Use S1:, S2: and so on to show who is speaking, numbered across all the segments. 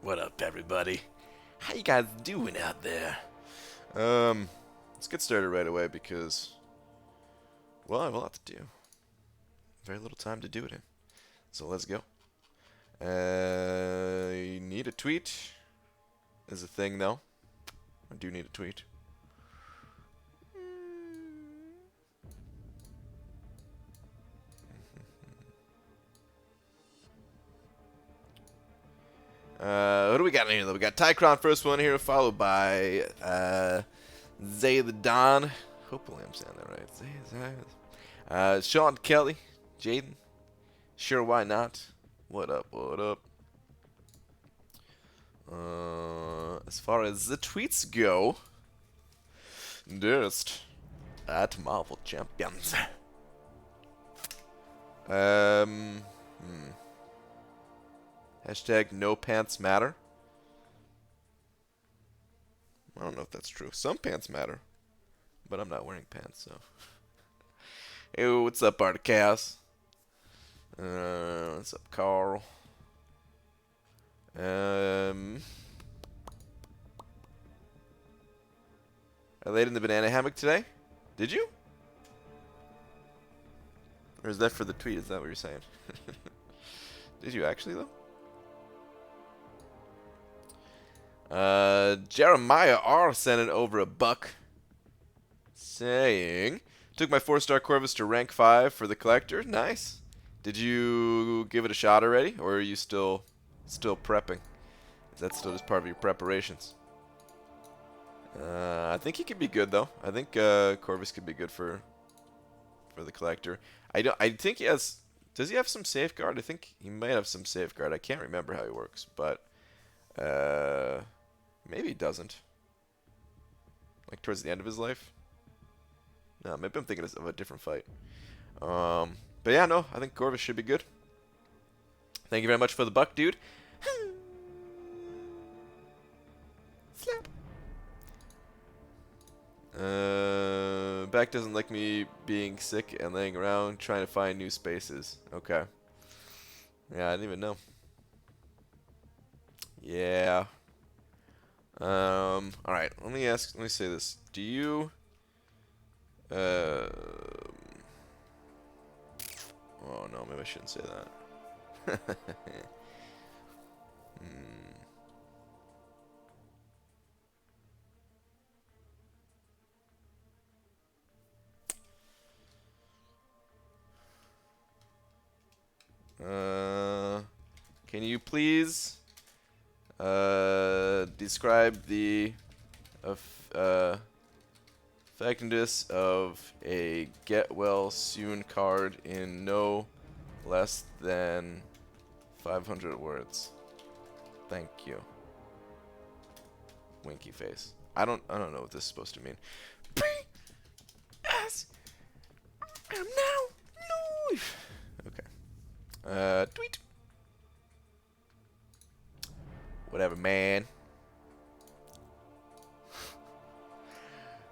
S1: What up, everybody? How you guys doing out there? Let's get started right away because, well, I have a lot to do. Very little time to do it in. So let's go. I need a tweet is a thing, though. I do need a tweet. What do we got in here, though? We got Tycron first one here, followed by Zay the Don. Hopefully I'm saying that right. Zay. Sean Kelly. Jaden. Sure, why not? What up, what up? As far as the tweets go, just at Marvel Champions. Hashtag no pants matter. I don't know if that's true. Some pants matter, but I'm not wearing pants, so. Hey, what's up, Art of Chaos? What's up, Carl? I laid in the banana hammock today? Did you? Or is that for the tweet? Is that what you're saying? Did you actually, though? Jeremiah R. sent it over $1 saying, took my 4-star Corvus to rank 5 for the collector. Nice. Did you give it a shot already, or are you still prepping? Is that still just part of your preparations? I think he could be good, though. I think Corvus could be good for the collector. I think he has. Does he have some safeguard? I think he might have some safeguard. I can't remember how he works, but maybe he doesn't. Like towards the end of his life. No, maybe I'm thinking of a different fight. But yeah, no, I think Corvus should be good. Thank you very much for the $1, dude. Slap. Back doesn't like me being sick and laying around trying to find new spaces. Okay. Yeah, I didn't even know. Yeah. Alright, let me say this. Do you oh no, maybe I shouldn't say that. Can you please describe the effectiveness of a get well soon card in no less than 500 words? Thank you. Winky face. I don't know what this is supposed to mean. As am now live. Okay. Tweet. Whatever, man.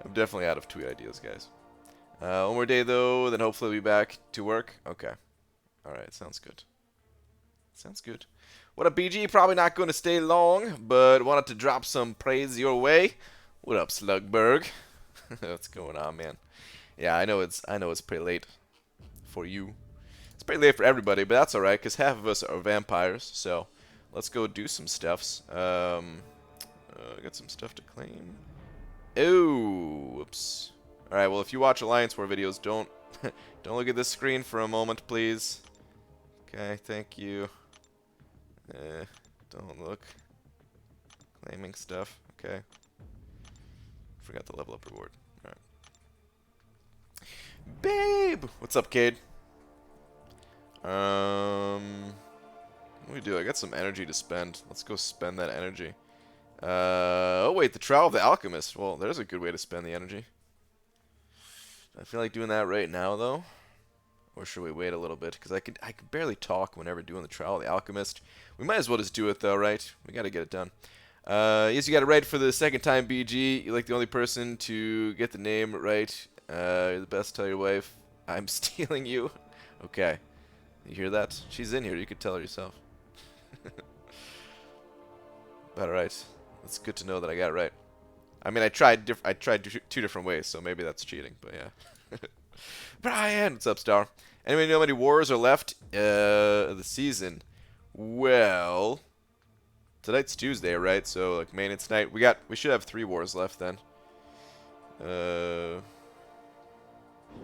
S1: I'm definitely out of tweet ideas, guys. One more day, though, then hopefully we'll be back to work. Okay. Alright, sounds good. Sounds good. What up, BG? Probably not going to stay long, but wanted to drop some praise your way. What up, Slugberg? What's going on, man? Yeah, I know it's pretty late for you. It's pretty late for everybody, but that's alright, because half of us are vampires, so let's go do some stuffs. Got some stuff to claim. Oh, whoops. Alright, well, if you watch Alliance War videos, don't look at this screen for a moment, please. Okay, thank you. Don't look. Claiming stuff. Okay. Forgot the level up reward. Alright. Babe! What's up, Cade? What do we do? I got some energy to spend. Let's go spend that energy. Oh wait, the Trial of the Alchemist. Well, there's a good way to spend the energy. I feel like doing that right now, though. Or should we wait a little bit? Because I could barely talk whenever doing the Trial of the Alchemist. We might as well just do it, though, right? We gotta get it done. Yes, you got it right for the second time, BG. You're like the only person to get the name right. You're the best. Tell your wife I'm stealing you. Okay. You hear that? She's in here. You could tell her yourself. Got it right. It's good to know that I got it right. I mean, I tried two different ways, so maybe that's cheating, but yeah. Brian, what's up, Star? Anybody know how many wars are left of the season? Well, tonight's Tuesday, right? So like maintenance night, we should have 3 wars left then.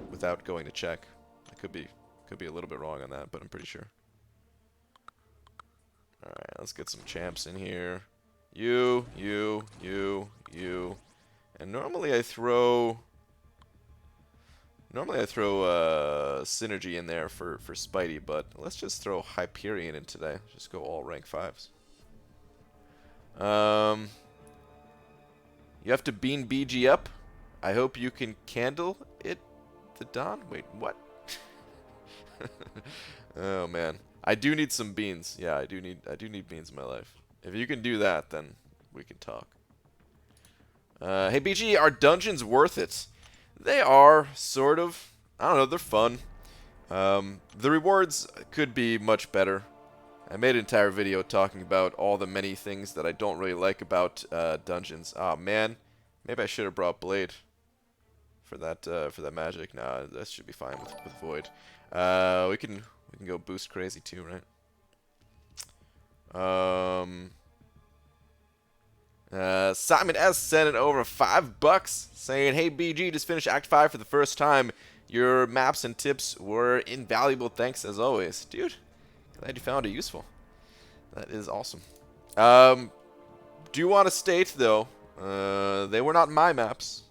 S1: Without going to check, I could be a little bit wrong on that, but I'm pretty sure. All right, let's get some champs in here. You, and normally I throw Synergy in there for Spidey, but let's just throw Hyperion in today. Just go all rank 5s. You have to bean BG up. I hope you can candle it the dawn. Wait, what? Oh man, I do need some beans. Yeah, I do need beans in my life. If you can do that, then we can talk. Hey BG, are dungeons worth it? They are, sort of. I don't know, they're fun. The rewards could be much better. I made an entire video talking about all the many things that I don't really like about dungeons. Ah, man. Maybe I should have brought Blade for that magic. Nah, that should be fine with Void. We can go boost crazy too, right? Simon S sent it over $5 saying, "Hey BG, just finished Act 5 for the first time. Your maps and tips were invaluable. Thanks as always." Dude, glad you found it useful. That is awesome. Do you want to state, though, they were not my maps.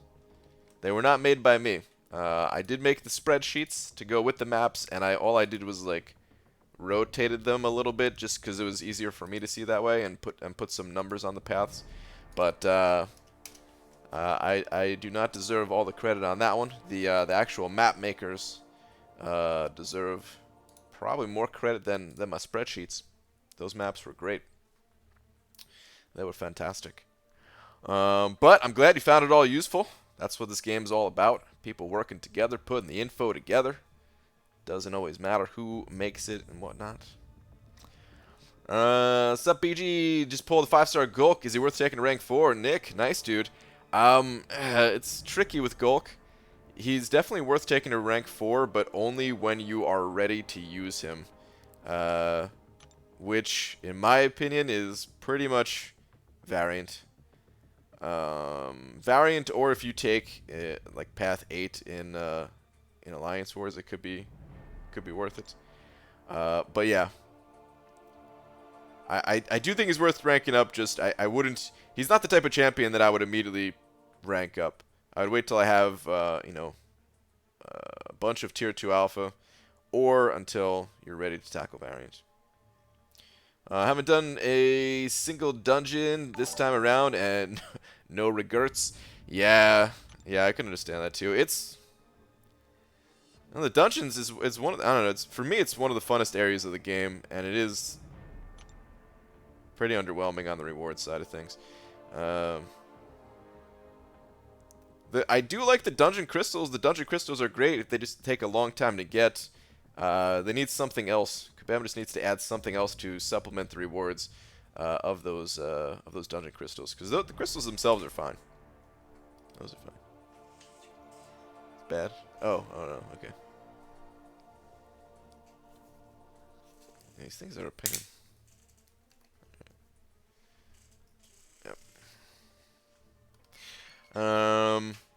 S1: They were not made by me. I did make the spreadsheets to go with the maps, and all I did was, like, rotated them a little bit just because it was easier for me to see that way and put some numbers on the paths. But I do not deserve all the credit on that one. The actual map makers deserve probably more credit than my spreadsheets. Those maps were great. They were fantastic. But I'm glad you found it all useful. That's what this game is all about. People working together, putting the info together. Doesn't always matter who makes it and whatnot. What's up, BG? Just pulled a 5-star Gulk. Is he worth taking to rank 4? Nick, nice dude. It's tricky with Gulk. He's definitely worth taking to rank 4, but only when you are ready to use him. Which, in my opinion, is pretty much Variant. Variant, or if you take like Path 8 in Alliance Wars, it could be worth it. But yeah, I do think he's worth ranking up. Just I wouldn't. He's not the type of champion that I would immediately rank up. I would wait till I have a bunch of tier 2 alpha, or until you're ready to tackle Variant. I haven't done a single dungeon this time around, and no regrets. Yeah, I can understand that too. The dungeons is one of the, I don't know. For me, it's one of the funnest areas of the game, and it is pretty underwhelming on the reward side of things. I do like the dungeon crystals. The dungeon crystals are great. They just take a long time to get. They need something else. Kabam just needs to add something else to supplement the rewards of those dungeon crystals, because the crystals themselves are fine. Those are fine. Bad. Oh no. Okay. These things are a pain. Yep.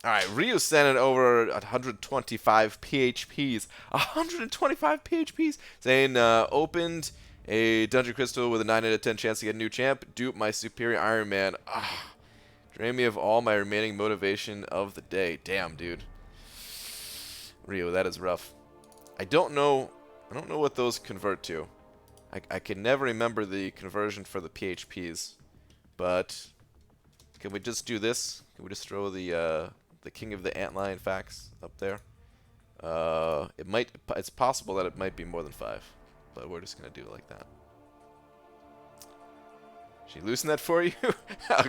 S1: Alright, Ryu sent it over 125 PHPs. 125 PHPs! Saying, opened a Dungeon Crystal with a 9 out of 10 chance to get a new champ. Dupe my superior Iron Man. Drain me of all my remaining motivation of the day. Damn, dude. Ryu, that is rough. I don't know what those convert to. I can never remember the conversion for the PHPs. But can we just do this? Can we just throw the King of the Antlion facts up there? It's possible that it might be more than 5, but we're just gonna do it like that. She loosened that for you?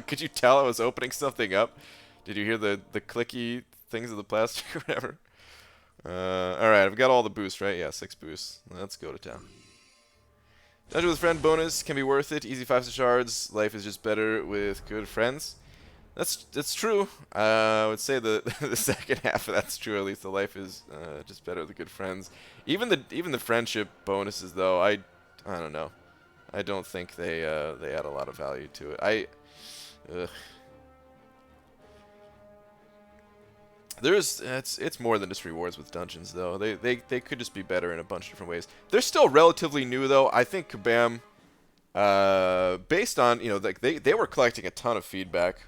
S1: Could you tell I was opening something up? Did you hear the clicky things of the plastic or whatever? Alright, I've got all the boosts, right? Yeah, 6 boosts. Let's go to town. Dungeon with friend bonus can be worth it. Easy 5 shards. Life is just better with good friends. That's true. I would say the the second half of that's true. At least the life is just better with good friends. Even the friendship bonuses though, I don't know. I don't think they add a lot of value to it. Ugh. It's more than just rewards with dungeons though. They could just be better in a bunch of different ways. They're still relatively new though. I think Kabam, based on like they were collecting a ton of feedback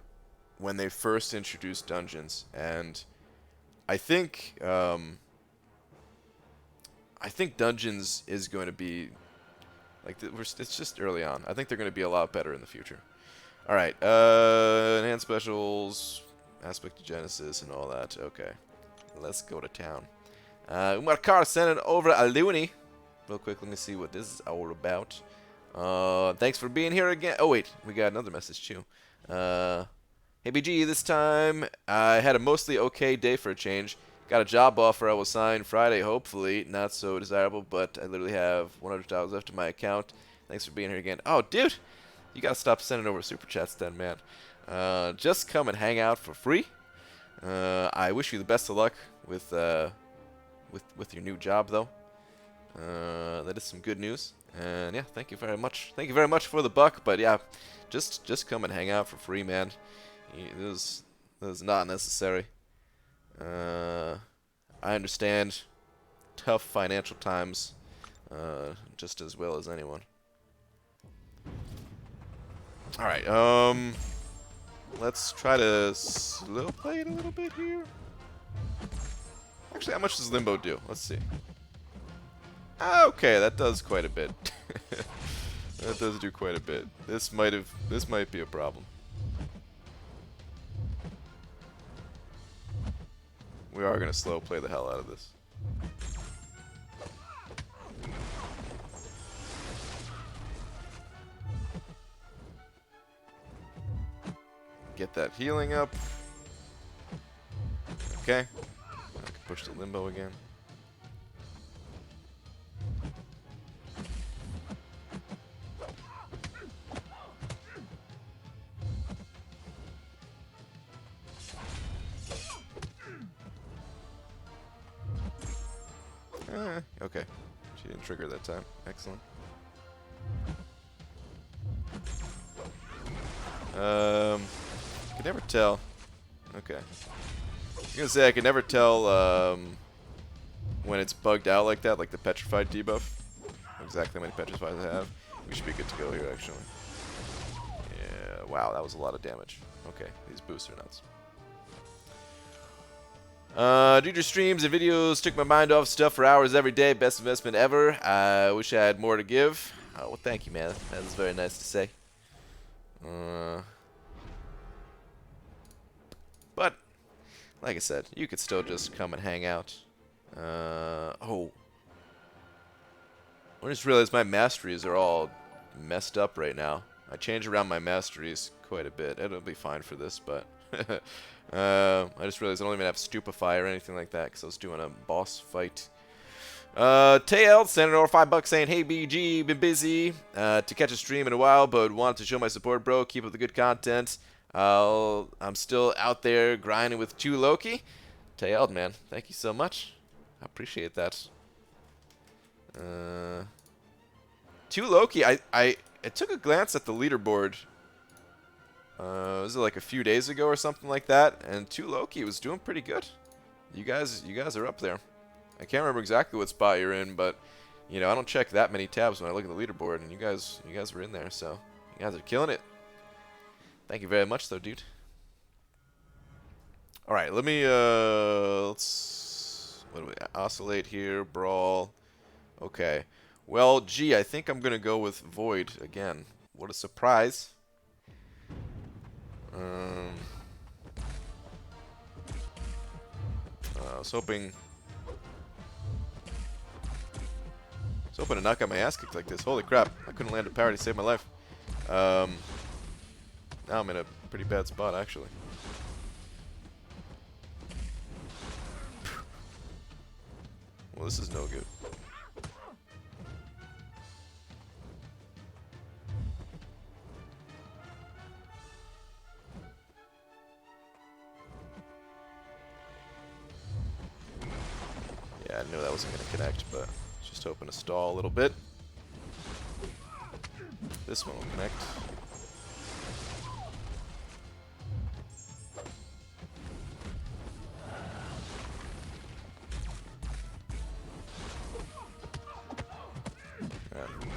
S1: when they first introduced dungeons, and I think dungeons is going to be like it's just early on. I think they're going to be a lot better in the future. All right, enhanced specials, aspect of Genesis, and all that. Okay, let's go to town. Umarkar sending over a loony. Real quick, let me see what this is all about. Thanks for being here again. Oh wait, we got another message too. Hey BG, this time I had a mostly okay day for a change. Got a job offer I will sign Friday, hopefully. Not so desirable, but I literally have $100 left in my account. Thanks for being here again. Oh, dude, you gotta stop sending over super chats then, man. Just come and hang out for free. I wish you the best of luck with your new job, though. That is some good news. And yeah, thank you very much. Thank you very much for the buck. But yeah, just come and hang out for free, man. This is not necessary. I understand tough financial times just as well as anyone. All right, let's try to slow play it a little bit here. Actually, how much does Limbo do? Let's see. Okay, that does quite a bit. That does do quite a bit. This might be a problem. We are gonna slow play the hell out of this. Get that healing up. Okay. I can push the Limbo again. Okay. She didn't trigger that time. Excellent. Could never tell. Okay. I was gonna say I can never tell when it's bugged out like that, like the petrified debuff. Exactly how many petrifies I have. We should be good to go here, actually. Yeah. Wow, that was a lot of damage. Okay, these boosts are nuts. Dude, your streams and videos took my mind off stuff for hours every day. Best investment ever. I wish I had more to give. Well, thank you, man. That was very nice to say. But, like I said, you could still just come and hang out. Oh. I just realized my masteries are all messed up right now. I change around my masteries quite a bit. It'll be fine for this, but... I just realized I don't even have Stupefy or anything like that because I was doing a boss fight. TL sending over $5 saying, "Hey BG, been busy to catch a stream in a while, but wanted to show my support, bro. Keep up the good content. I'm still out there grinding with 2 Loki." TL, man, thank you so much. I appreciate that. 2 Loki. I took a glance at the leaderboard. Was it like a few days ago or something like that? And 2 Loki was doing pretty good. You guys are up there. I can't remember exactly what spot you're in, but you know I don't check that many tabs when I look at the leaderboard, and you guys were in there, so you guys are killing it. Thank you very much, though, dude. All right, let me let's what do we oscillate here? Brawl. Okay. Well, gee, I think I'm gonna go with Void again. What a surprise. I was hoping to knock out my ass kicked like this. Holy crap! I couldn't land a parry to save my life. Now I'm in a pretty bad spot, actually. Well, this is no good. knew that wasn't going to connect, but just hoping to stall a little bit. This one will connect.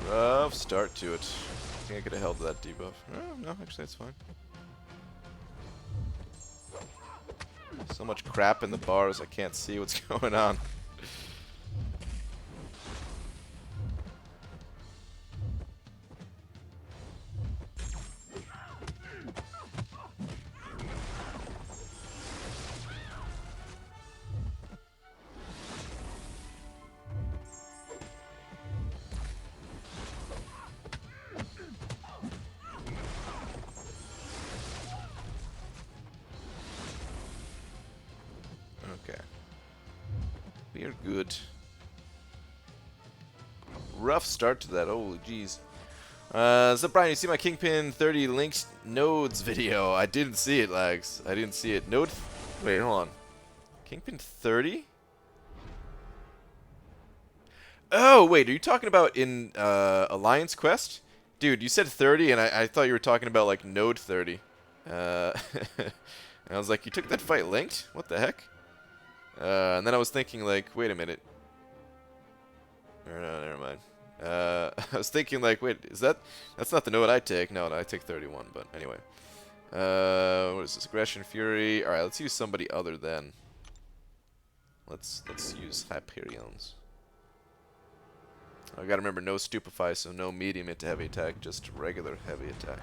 S1: Rough start to it. I think I could have held that debuff. Oh, no, actually that's fine. So much crap in the bars, I can't see what's going on. We're good. Rough start to that. Holy jeez. So Brian, you see my Kingpin 30 linked nodes video? I didn't see it, lags. I didn't see it. Wait, hold on. Kingpin 30? Oh, wait. Are you talking about in Alliance Quest? Dude, you said 30, and I thought you were talking about like node 30. And I was like, you took that fight linked? What the heck? And then I was thinking, like, wait a minute. Or no, never mind. I was thinking, like, wait, that's not the node I take. No, I take 31, but anyway. What is this? Aggression, Fury. Alright, let's use somebody other than. Let's use Hyperions. I gotta remember, no Stupefy, so no medium into heavy attack, just regular heavy attack.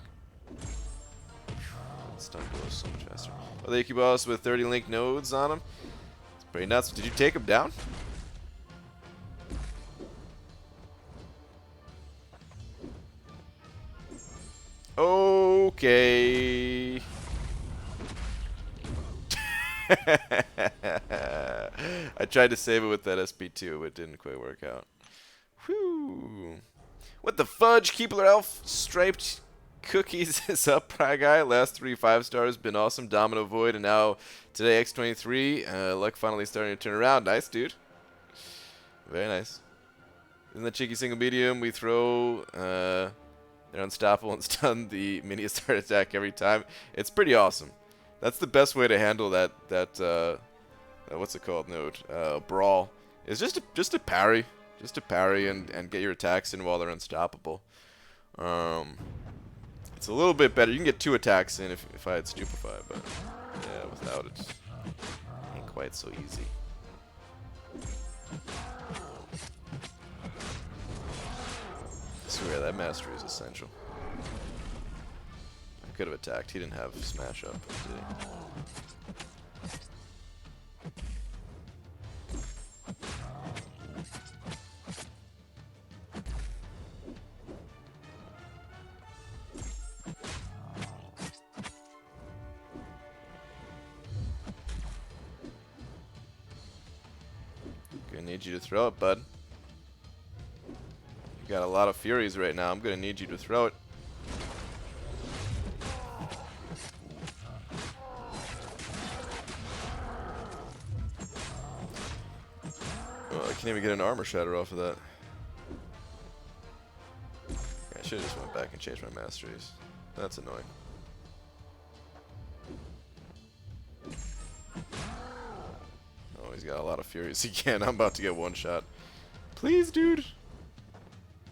S1: Stun goes so much faster. Oh, the Boss with 30 link nodes on him. Pretty nuts. Did you take him down? Okay. I tried to save it with that SP2, but it didn't quite work out. Whew. What the fudge? Keebler Elf striped cookies is up, Pry Guy. Last 3 5-stars, been awesome. Domino Void, and now today X23. Luck finally starting to turn around. Nice, dude. Very nice. In the cheeky single medium, we throw. They're unstoppable and stun the mini start attack every time. It's pretty awesome. That's the best way to handle that. What's it called? Node. Brawl. Is just a parry. Just to parry and get your attacks in while they're unstoppable. It's a little bit better. You can get 2 attacks in if I had Stupefy, but yeah, without it, ain't quite so easy. I swear that mastery is essential. I could have attacked. He didn't have smash up, did he? Gonna need you to throw it, bud. You got a lot of Furies right now. I'm gonna need you to throw it. Oh, I can't even get an armor shatter off of that. I should have just went back and changed my masteries. That's annoying. Oh, he's got a lot of Furies again. I'm about to get one shot. Please, dude.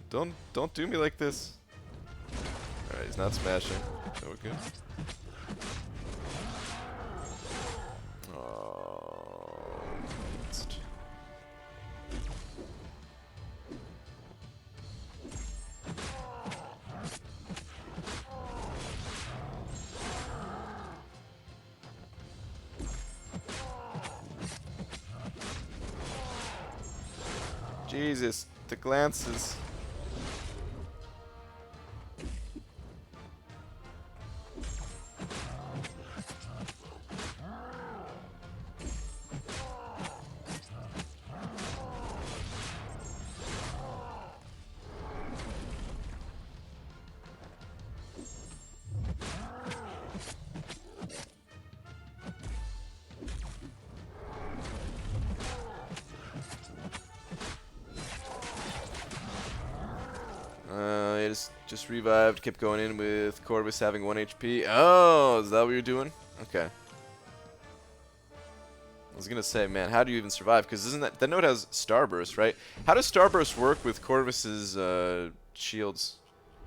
S1: Don't do me like this. Alright, he's not smashing. So we're good. Oh, missed. Jesus, the glances. It just revived. Kept going in with Corvus having 1 HP. Oh, is that what you're doing? Okay. I was gonna say, man, how do you even survive? Because isn't that node has Starburst, right? How does Starburst work with Corvus's shields?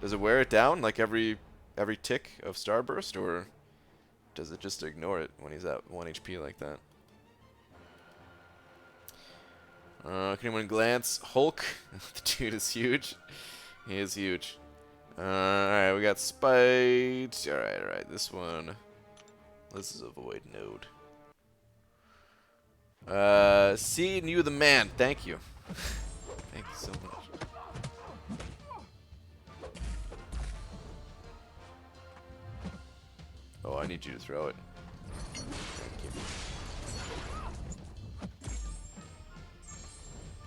S1: Does it wear it down like every tick of Starburst, or does it just ignore it when he's at 1 HP like that? Can anyone glance? Hulk. The dude is huge. He is huge. Alright, we got Spite. Alright. This one. This is a void node. Seeing you the man. Thank you. Thank you so much. Oh, I need you to throw it. Thank you.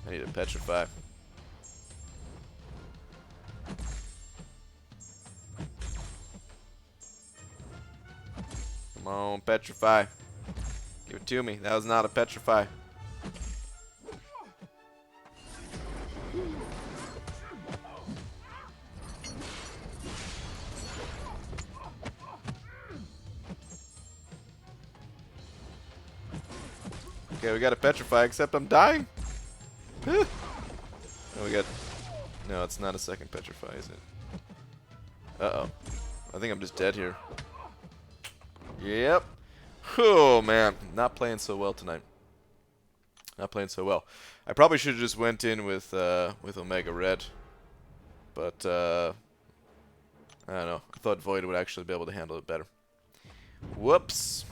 S1: I need a petrify. Come on, petrify. Give it to me. That was not a petrify. Okay, we got a petrify, except I'm dying. Oh, we got... No, it's not a second petrify, is it? Uh-oh. I think I'm just dead here. Yep. Oh, man. Not playing so well tonight. Not playing so well. I probably should have just went in with Omega Red. But, I don't know. I thought Void would actually be able to handle it better. Whoops.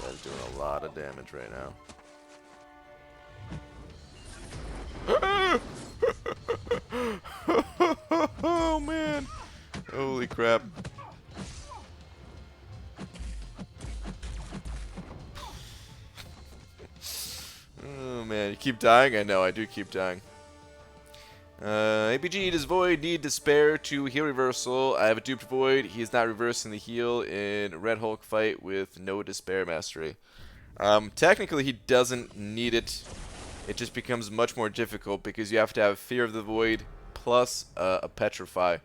S1: That's doing a lot of damage right now. Oh man! Holy crap! Oh man, you keep dying? I know, I do keep dying. APG, does Void need Despair to heal reversal? I have a duped Void. He is not reversing the heal in Red Hulk fight with no Despair Mastery. Technically, he doesn't need it. It just becomes much more difficult because you have to have Fear of the Void plus a Petrify.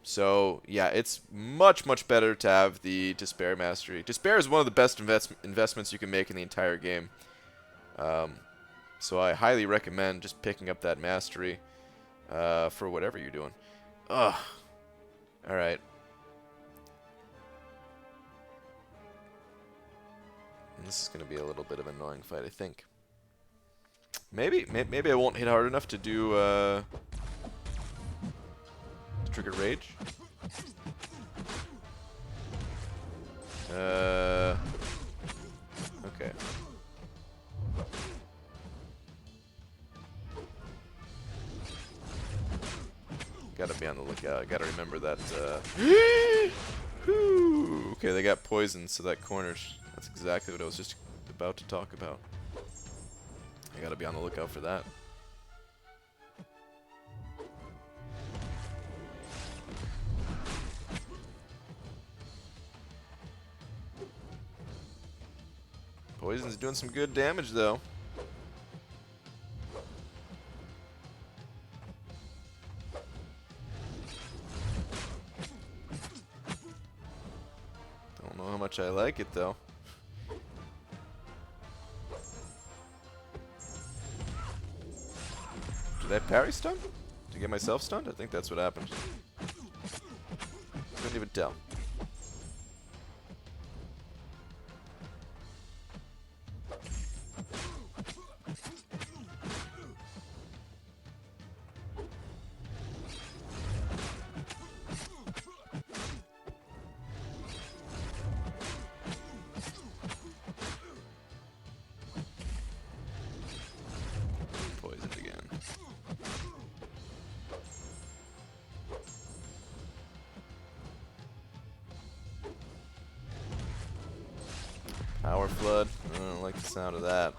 S1: So, yeah, it's much better to have the Despair Mastery. Despair is one of the best investments you can make in the entire game. So I highly recommend just picking up that Mastery for whatever you're doing. Ugh. Alright. This is going to be a little bit of an annoying fight, I think. Maybe I won't hit hard enough to do to trigger Rage. Okay. Gotta be on the lookout. I gotta remember that. Okay, they got poison, so that corners. That's exactly what I was just about to talk about. I gotta be on the lookout for that. Poison's doing some good damage, though. Don't know how much I like it, though. Did I parry stun? To get myself stunned? I think that's what happened. Couldn't even tell. Power Flood. I don't like the sound of that.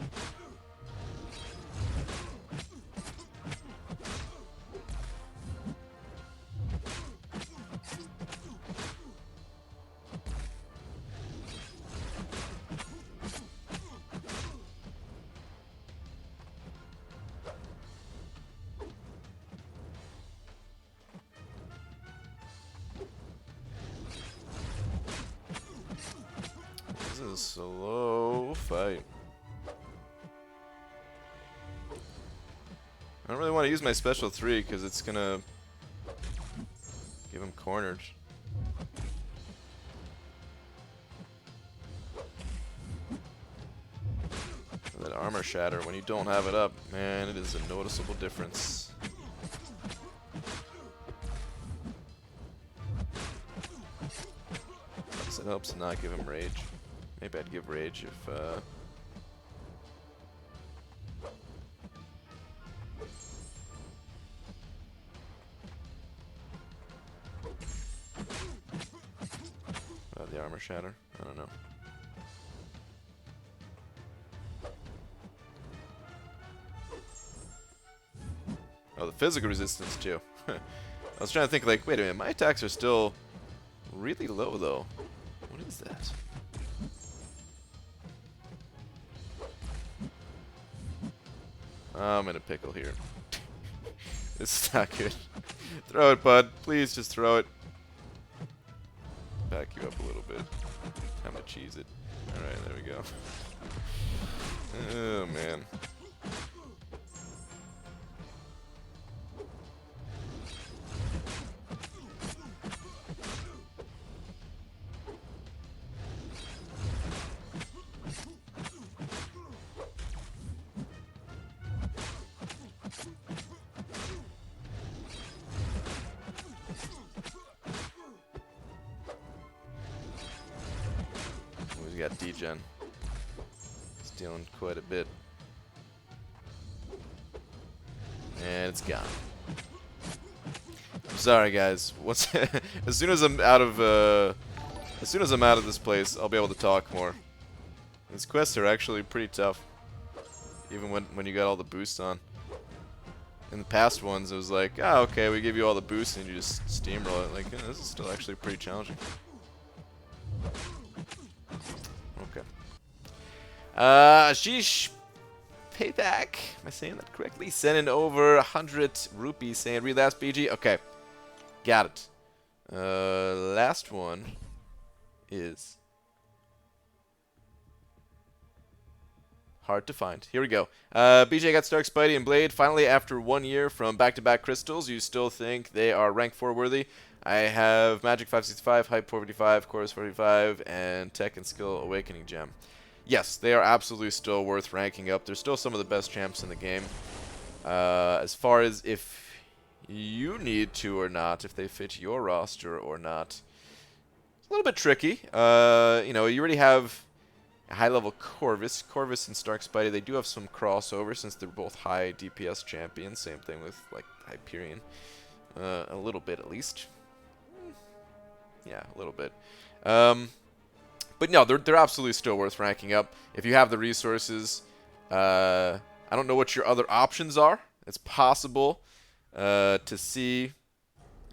S1: This is a slow fight. I don't really want to use my special 3 because it's gonna give him cornered. That armor shatter, when you don't have it up, man, it is a noticeable difference. It helps to not give him rage. Maybe I'd give rage if the armor shatter. I don't know. Oh, the physical resistance too. I was trying to think like, wait a minute, my attacks are still really low though. What is that? I'm in a pickle here. This is not good. Throw it, bud. Please just throw it. Back you up a little bit. Time to cheese it. Alright, there we go. Oh, man. We got D-Gen. Stealing quite a bit. And it's gone. I'm sorry guys. Once as soon as I'm out of this place, I'll be able to talk more. These quests are actually pretty tough. Even when you got all the boosts on. In the past ones it was like, oh okay, we give you all the boosts and you just steamroll it. Like, this is still actually pretty challenging. Okay. Sheesh. Payback. Am I saying that correctly? Sending over 100 rupees saying relapse BG. Okay. Got it. Last one is hard to find. Here we go. BJ got Stark, Spidey, and Blade. Finally, after 1 year from back-to-back crystals, you still think they are rank 4 worthy? I have Magic 565, Hype 455, Chorus 45, and Tech and Skill Awakening Gem. Yes, they are absolutely still worth ranking up. They're still some of the best champs in the game. As far as if you need to or not, if they fit your roster or not, it's a little bit tricky. You know, you already have a high-level Corvus. Corvus and Stark Spidey, they do have some crossover since they're both high DPS champions. Same thing with, like, Hyperion. A little bit, at least. Yeah, a little bit. But no, they're absolutely still worth ranking up. If you have the resources, I don't know what your other options are. It's possible to see.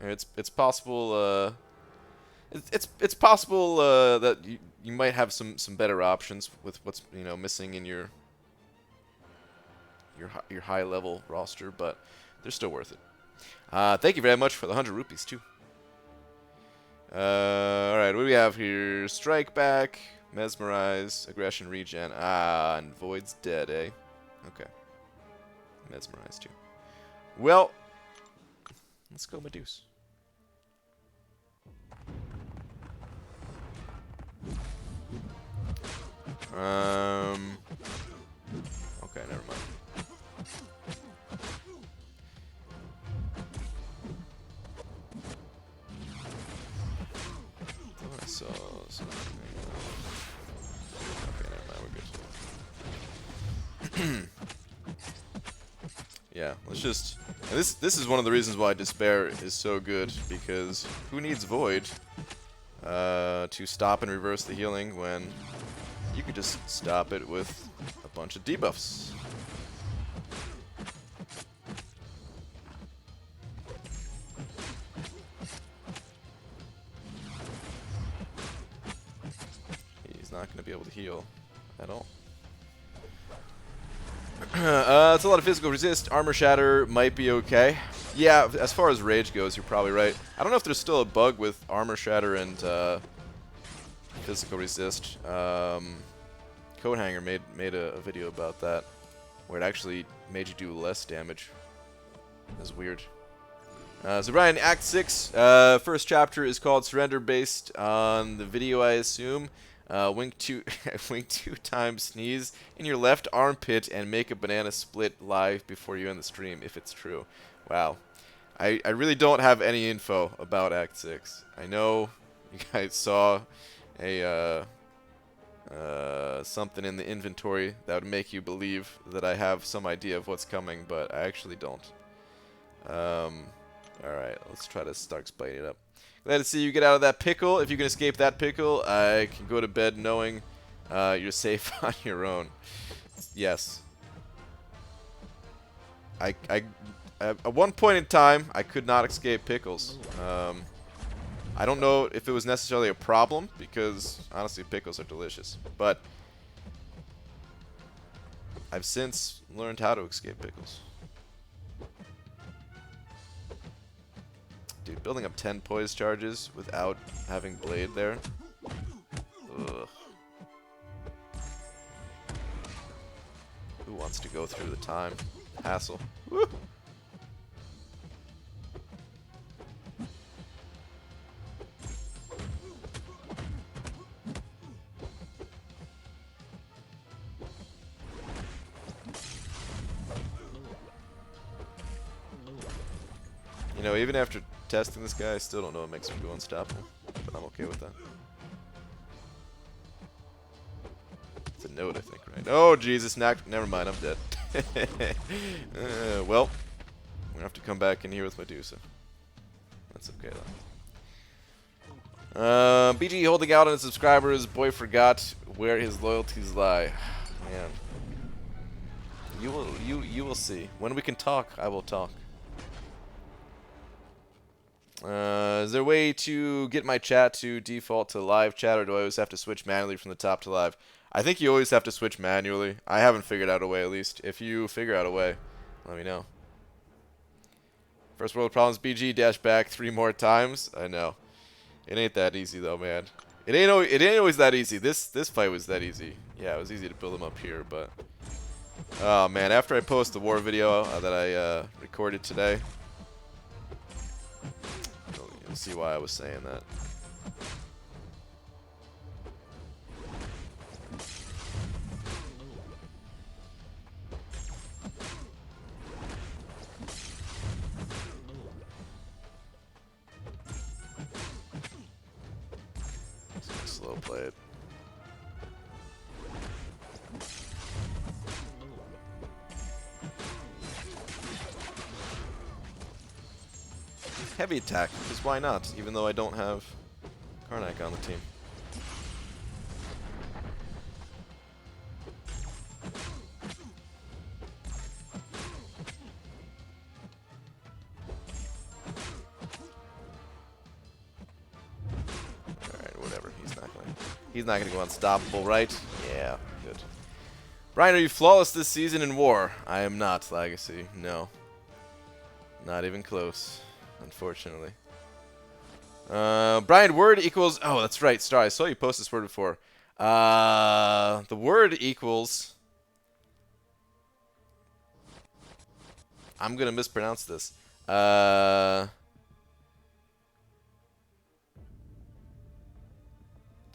S1: It's possible. It's possible that you might have some better options with what's missing in your high level roster, but they're still worth it. Thank you very much for the 100 rupees too. Alright, what do we have here? Strike back, mesmerize, aggression regen. And Void's dead, eh? Okay. Mesmerize too. Well, let's go Medusa. Okay, never mind. I saw something. Okay, never mind, we're good. Yeah, let's just... And this is one of the reasons why Despair is so good, because who needs Void to stop and reverse the healing when You could just stop it with a bunch of debuffs. He's not going to be able to heal at all. It's a lot of physical resist. Armor Shatter might be okay. Yeah, as far as rage goes, you're probably right. I don't know if there's still a bug with Armor Shatter and physical resist. Coathanger made a video about that, where it actually made you do less damage. That's weird. So Brian, Act 6, first chapter is called Surrender, based on the video, I assume. Wink two times, sneeze in your left armpit, and make a banana split live before you end the stream, if it's true. Wow. I really don't have any info about Act 6. I know you guys saw a something in the inventory that would make you believe that I have some idea of what's coming, but I actually don't. Alright, let's try to start spiking it up. Glad to see you get out of that pickle. If you can escape that pickle, I can go to bed knowing you're safe on your own. Yes. At one point in time, I could not escape pickles. I don't know if it was necessarily a problem, because honestly, pickles are delicious. But I've since learned how to escape pickles. Dude, building up 10 poise charges without having blade there. Ugh. Who wants to go through the time? Hassle. Woo! You know, even after testing this guy, I still don't know what makes him go unstoppable, but I'm okay with that. It's a note, I think, right? Oh, Jesus, never mind, I'm dead. Well, I'm gonna have to come back in here with Medusa. That's okay, though. BG holding out on his subscribers. Boy forgot where his loyalties lie. Man. You will see. When we can talk, I will talk. Is there a way to get my chat to default to live chat, or do I always have to switch manually from the top to live? I think you always have to switch manually. I haven't figured out a way, at least. If you figure out a way, let me know. First world problems, BG, dash back 3 more times. I know. It ain't that easy, though, man. It ain't always that easy. This fight was that easy. Yeah, it was easy to build them up here, but... Oh, man, after I post the war video that I recorded today... You'll see why I was saying that. Just gonna slow play it. Heavy attack, because why not? Even though I don't have Karnak on the team. Alright, whatever. He's not gonna go unstoppable, right? Yeah, good. Brian, are you flawless this season in war? I am not, Legacy. No. Not even close. Unfortunately. Brian, word equals... Oh, that's right, Star. I saw you post this word before. The word equals... I'm going to mispronounce this.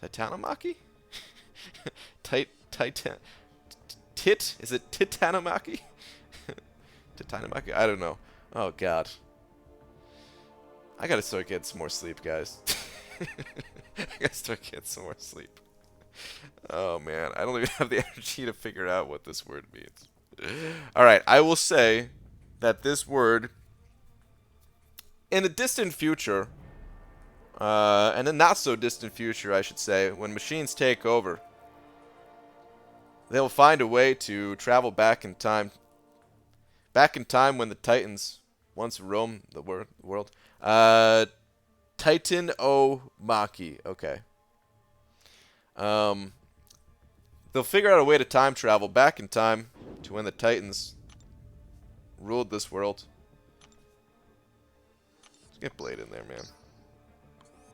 S1: Titanomachy? Tit? Is it Titanomachy? Titanomachy? I don't know. Oh, God. I gotta start getting some more sleep, guys. I gotta start getting some more sleep. Oh, man. I don't even have the energy to figure out what this word means. Alright, I will say that this word, in the distant future, and a not so distant future, I should say, when machines take over, they'll find a way to travel back in time. Back in time when the Titans once roamed the world. Titan O Maki. Okay. They'll figure out a way to time travel back in time to when the Titans ruled this world. Let's get Blade in there, man.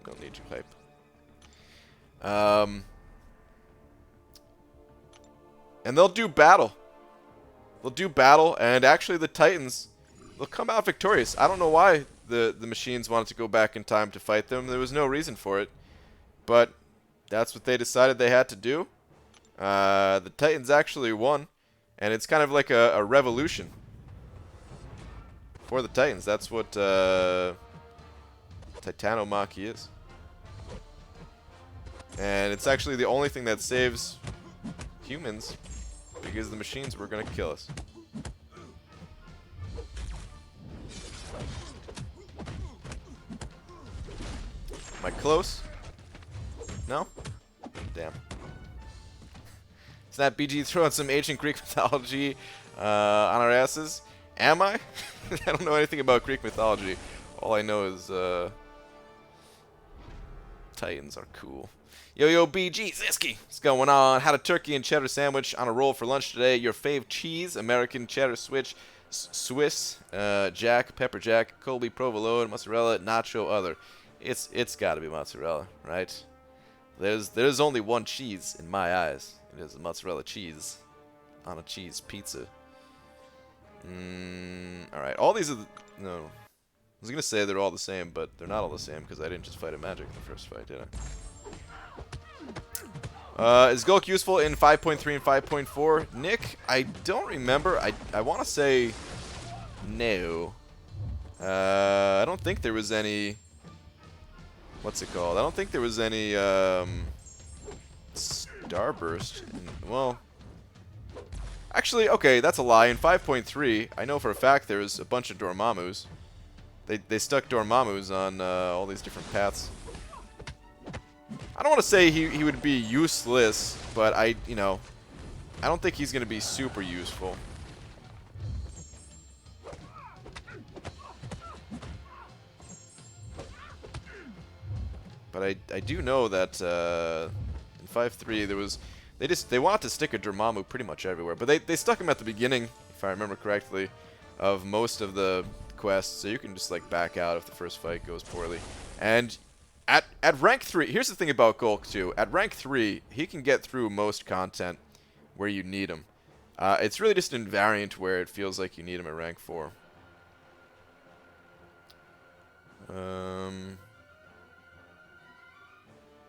S1: Don't need you hype. And they'll do battle. They'll do battle, and actually the Titans, they'll come out victorious. I don't know why the machines wanted to go back in time to fight them. There was no reason for it. But that's what they decided they had to do. The Titans actually won. And it's kind of like a revolution for the Titans. That's what Titanomachy is. And it's actually the only thing that saves humans, because the machines were going to kill us. Am I close? No? Damn. Snap BG throwing some ancient Greek mythology on our asses. Am I? I don't know anything about Greek mythology. All I know is Titans are cool. Yo, BG, Ziski, what's going on? Had a turkey and cheddar sandwich on a roll for lunch today. Your fave cheese, American cheddar switch, Swiss, Jack, pepper jack, Colby, provolone, mozzarella, nacho, other. It's got to be mozzarella, right? There's only one cheese in my eyes. It is a mozzarella cheese on a cheese pizza. All right, all these are no. I was gonna say they're all the same, but they're not all the same because I didn't just fight a magic in the first fight, did I? Is Gulk useful in 5.3 and 5.4? Nick, I don't remember. I want to say no. I don't think there was any... What's it called? I don't think there was any Starburst. Well, actually, okay, that's a lie. In 5.3, I know for a fact there's a bunch of Dormammus. They stuck Dormammus on all these different paths. I don't want to say he would be useless, but I don't think he's going to be super useful. But I do know that in 5.3 there was they wanted to stick a Dormammu pretty much everywhere, but they stuck him at the beginning, if I remember correctly, of most of the quests, so you can just like back out if the first fight goes poorly. And at rank 3, here's the thing about Gulk too. At rank 3, he can get through most content where you need him. It's really just an invariant where it feels like you need him at rank 4.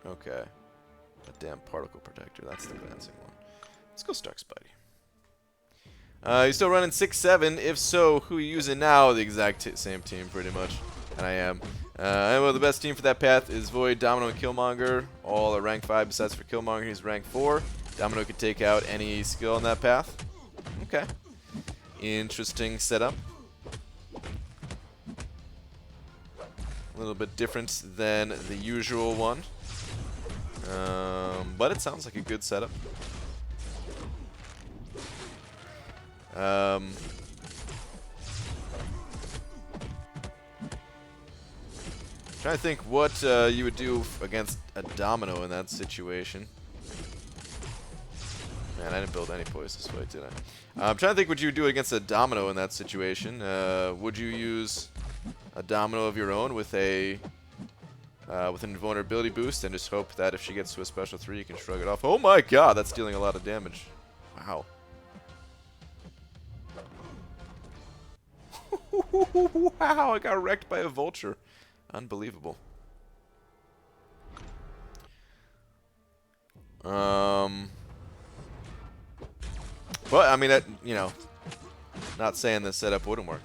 S1: Okay. A damn particle protector. That's the glancing one. Let's go Stark Spidey. You still running 6-7? If so, who are you using now? The exact same team, pretty much. And I am. Well, the best team for that path is Void, Domino, and Killmonger. All are rank 5 besides for Killmonger. He's rank 4. Domino could take out any skill on that path. Okay. Interesting setup. A little bit different than the usual one. But it sounds like a good setup. Trying to think what you would do against a Domino in that situation. Man, I didn't build any poise this way, did I? I'm trying to think what you would do against a Domino in that situation. Would you use a Domino of your own with a with an invulnerability boost and just hope that if she gets to a special 3, you can shrug it off? Oh my god, that's dealing a lot of damage. Wow. Wow, I got wrecked by a vulture. Unbelievable. But I mean, not saying this setup wouldn't work.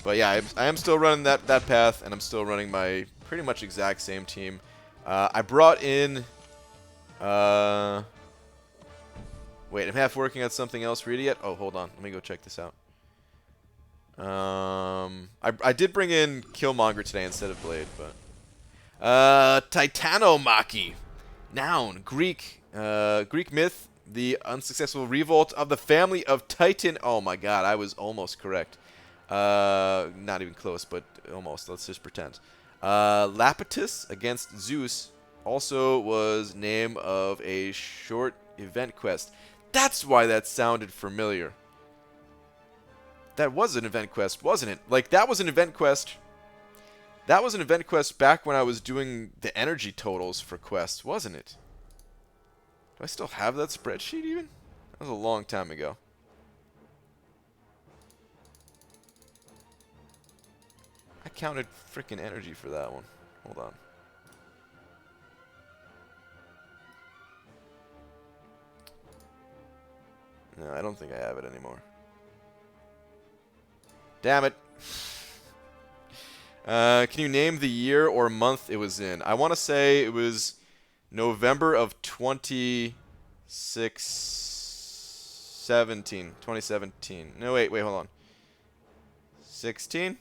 S1: But yeah, I am still running that path, and I'm still running my pretty much exact same team. I brought in... Wait, I'm half working on something else. Read it yet? Oh, hold on. Let me go check this out. I did bring in Killmonger today instead of Blade, but... Titanomachy. Noun. Greek myth. The unsuccessful revolt of the family of Titan. Oh my god, I was almost correct. Not even close, but almost. Let's just pretend. Lapetus against Zeus also was name of a short event quest. That's why that sounded familiar. That was an event quest, wasn't it? Like, that was an event quest. That was an event quest back when I was doing the energy totals for quests, wasn't it? Do I still have that spreadsheet even? That was a long time ago. I counted freaking energy for that one. Hold on. No, I don't think I have it anymore. Damn it. Can you name the year or month it was in? I want to say it was November of 2017. No, wait, hold on. 16?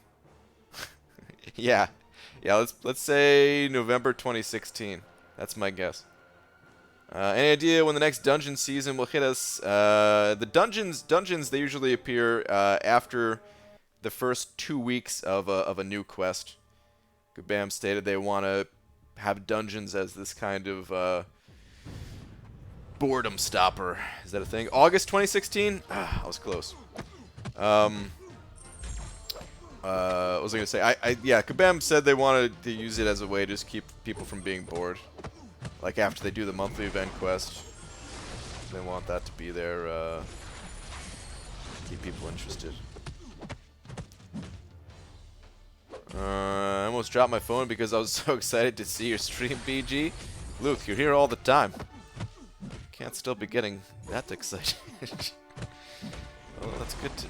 S1: Yeah. Yeah, let's say November 2016. That's my guess. Any idea when the next dungeon season will hit us? The dungeons they usually appear after the first 2 weeks of a new quest. Kabam stated they want to have dungeons as this kind of boredom stopper. Is that a thing? August 2016? Ah, I was close. What was I going to say? Yeah, Kabam said they wanted to use it as a way to just keep people from being bored. Like after they do the monthly event quest. They want that to be there, keep people interested. I almost dropped my phone because I was so excited to see your stream, BG. Luke, you're here all the time. Can't still be getting that excited. Well, that's good to...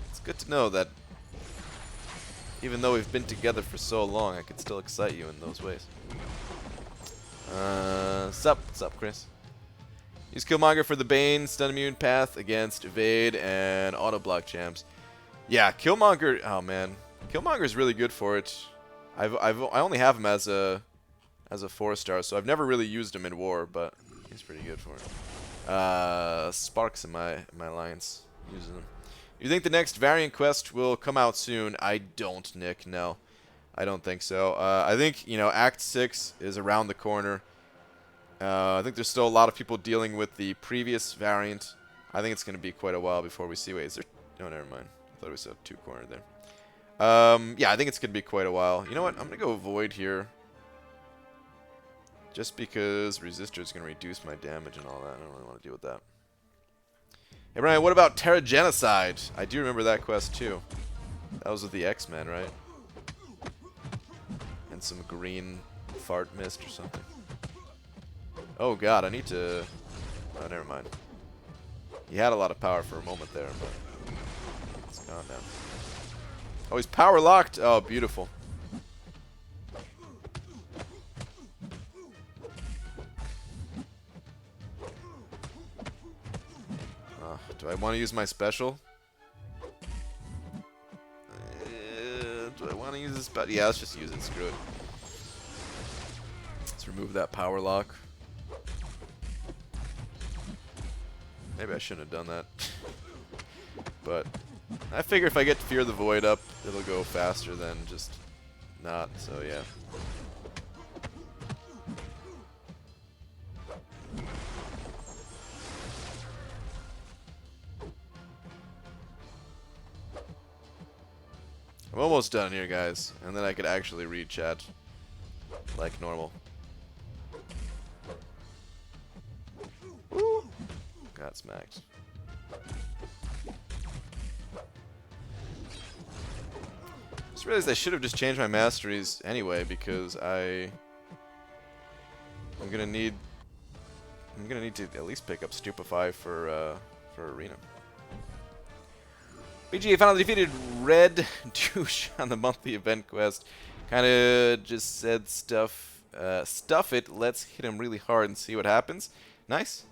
S1: It's good to know that even though we've been together for so long, I can still excite you in those ways. What's up, Chris? Use Killmonger for the Bane, stun immune path against evade and auto block champs. Yeah, Killmonger. Oh man, Killmonger's really good for it. I only have him as a 4-star, so I've never really used him in war, but he's pretty good for it. Sparks in my alliance using him. You think the next variant quest will come out soon? I don't, Nick. No, I don't think so. I think Act 6 is around the corner. I think there's still a lot of people dealing with the previous variant. I think it's going to be quite a while before we see. Wait, is there? No, never mind. I thought we saw 2 corner there. Yeah, I think it's going to be quite a while. You know what? I'm going to go Void here. Just because Resistor is going to reduce my damage and all that. I don't really want to deal with that. Hey, Brian, what about Terra Genocide? I do remember that quest, too. That was with the X-Men, right? And some green fart mist or something. Oh, God, I need to... Oh, never mind. He had a lot of power for a moment there, but... It's gone now. Oh, he's power locked! Oh, beautiful. Do I want to use my special? Do I want to use this special? Yeah, let's just use it. Screw it. Let's remove that power lock. Maybe I shouldn't have done that. But I figure if I get Fear the Void up, it'll go faster than just not. So yeah. I'm almost done here, guys, and then I could actually read chat like normal. Woo! Got smacked. Just realized I should have just changed my masteries anyway because I'm gonna need to at least pick up Stupefy for Arena. BG finally defeated Red Douche on the monthly event quest. Kinda just said stuff it, let's hit him really hard and see what happens. Nice.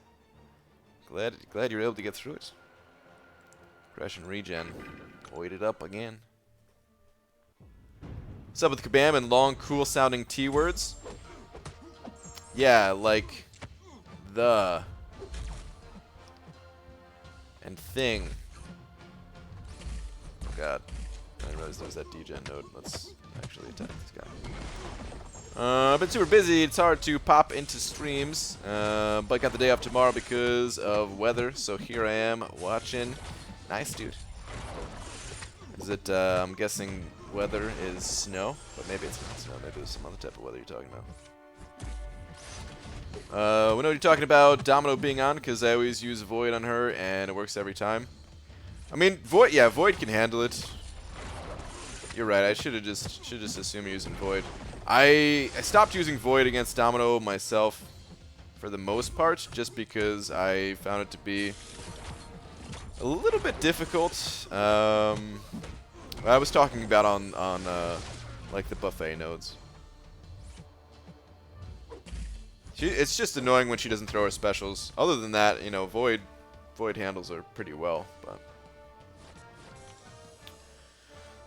S1: Glad you were able to get through it. Crash and regen. Void it up again. What's up with Kabam and long, cool sounding T words? Yeah, like The and thing. Oh god. I didn't realize there was that degen node. Let's actually attack this guy. I've been super busy. It's hard to pop into streams. But got the day off tomorrow because of weather. So here I am watching. Nice, dude. Is it, I'm guessing weather is snow? But maybe it's not snow. Maybe it's some other type of weather you're talking about. We know what you're talking about Domino being on because I always use Void on her and it works every time. I mean, Void, yeah, Void can handle it. You're right. I should have just assumed you're using Void. I stopped using Void against Domino myself for the most part, just because I found it to be a little bit difficult. I was talking about on like the buffet nodes. It's just annoying when she doesn't throw her specials. Other than that, you know, Void handles her pretty well, but.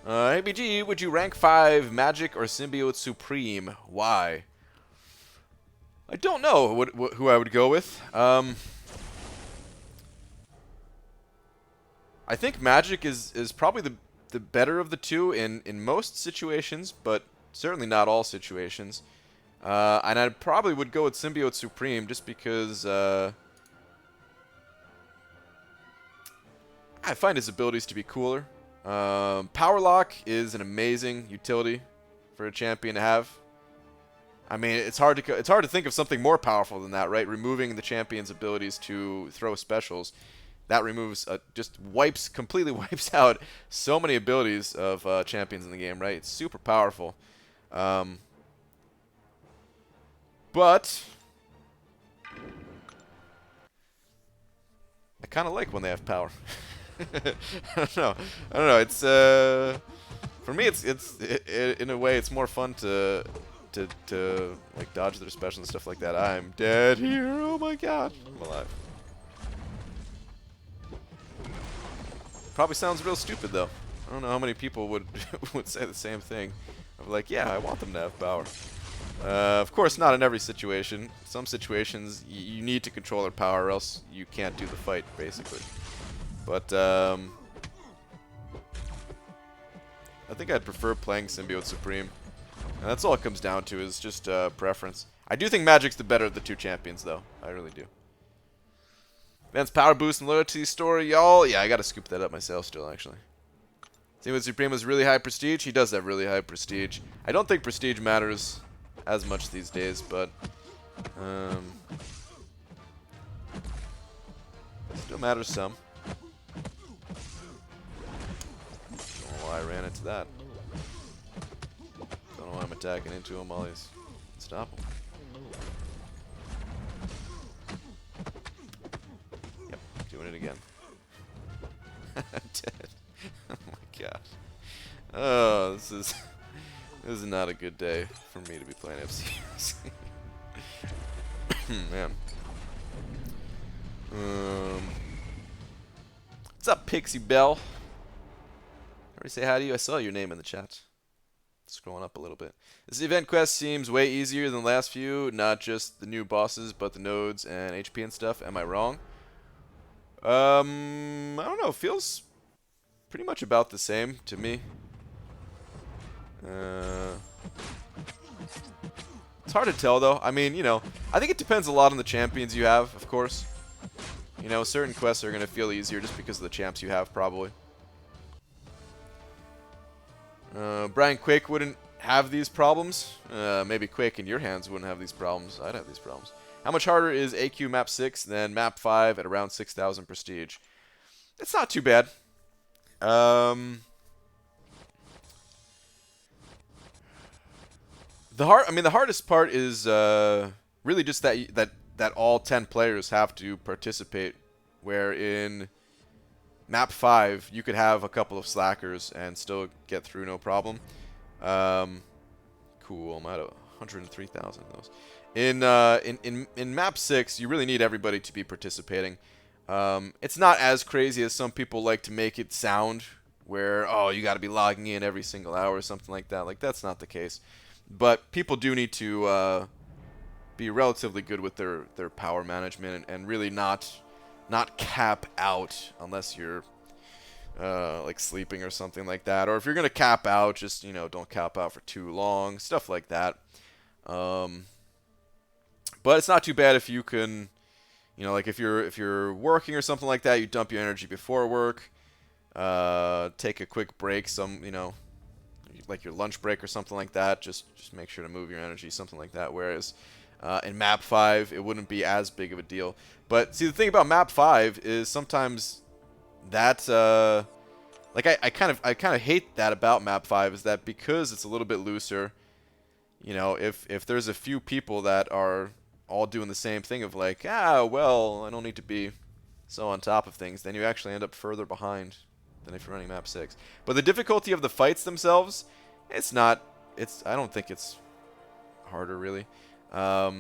S1: ABG, would you rank 5 Magic or Symbiote Supreme? Why? I don't know who I would go with. I think Magic is probably the better of the two in most situations, but certainly not all situations. And I probably would go with Symbiote Supreme just because I find his abilities to be cooler. Power Lock is an amazing utility for a champion to have. I mean, it's hard to think of something more powerful than that, right? Removing the champion's abilities to throw specials, that removes completely wipes out so many abilities of champions in the game, right? It's super powerful. But I kind of like when they have power. I don't know. It's for me, it's in a way, it's more fun to like dodge their specials and stuff like that. I'm dead here. Oh my god, I'm alive. Probably sounds real stupid though. I don't know how many people would say the same thing. Of like, yeah, I want them to have power. Of course, not in every situation. Some situations you need to control their power, or else you can't do the fight, basically. But I think I'd prefer playing Symbiote Supreme. And that's all it comes down to, is just preference. I do think Magic's the better of the two champions, though. I really do. Vance Power Boost and Loyalty Story, y'all. Yeah, I gotta scoop that up myself still, actually. Symbiote Supreme has really high prestige. He does have really high prestige. I don't think prestige matters as much these days, but still matters some. I ran into that. Don't know why I'm attacking into him while he's stop him. Yep, doing it again. I'm dead. Oh my god. Oh, this is not a good day for me to be playing FCS. Man. What's up, Pixie Bell? Already say hi to you. I saw your name in the chat. Scrolling up a little bit. This event quest seems way easier than the last few. Not just the new bosses, but the nodes and HP and stuff. Am I wrong? I don't know. Feels pretty much about the same to me. It's hard to tell though. I mean, you know, I think it depends a lot on the champions you have, of course. You know, certain quests are going to feel easier just because of the champs you have, probably. Brian Quake wouldn't have these problems. Maybe Quake in your hands wouldn't have these problems. I'd have these problems. How much harder is AQ Map 6 than Map 5 at around 6,000 prestige? It's not too bad. The hardest part is really just that all 10 players have to participate. Where in Map 5, you could have a couple of slackers and still get through no problem. Cool, I'm at 103,000 of those. In Map 6, you really need everybody to be participating. It's not as crazy as some people like to make it sound, where, oh, you got to be logging in every single hour or something like that. Like, that's not the case. But people do need to be relatively good with their power management and really not cap out unless you're like sleeping or something like that. Or if you're gonna cap out, just don't cap out for too long, stuff like that. But it's not too bad if you can, like if you're working or something like that, you dump your energy before work. Take a quick break, like your lunch break or something like that. Just make sure to move your energy, something like that. Whereas in map 5, it wouldn't be as big of a deal. But see, the thing about map 5 is sometimes that like I kind of hate that about map 5 is that because it's a little bit looser. If there's a few people that are all doing the same thing of like, well, I don't need to be so on top of things, then you actually end up further behind than if you're running map 6. But the difficulty of the fights themselves, I don't think it's harder really. Yeah,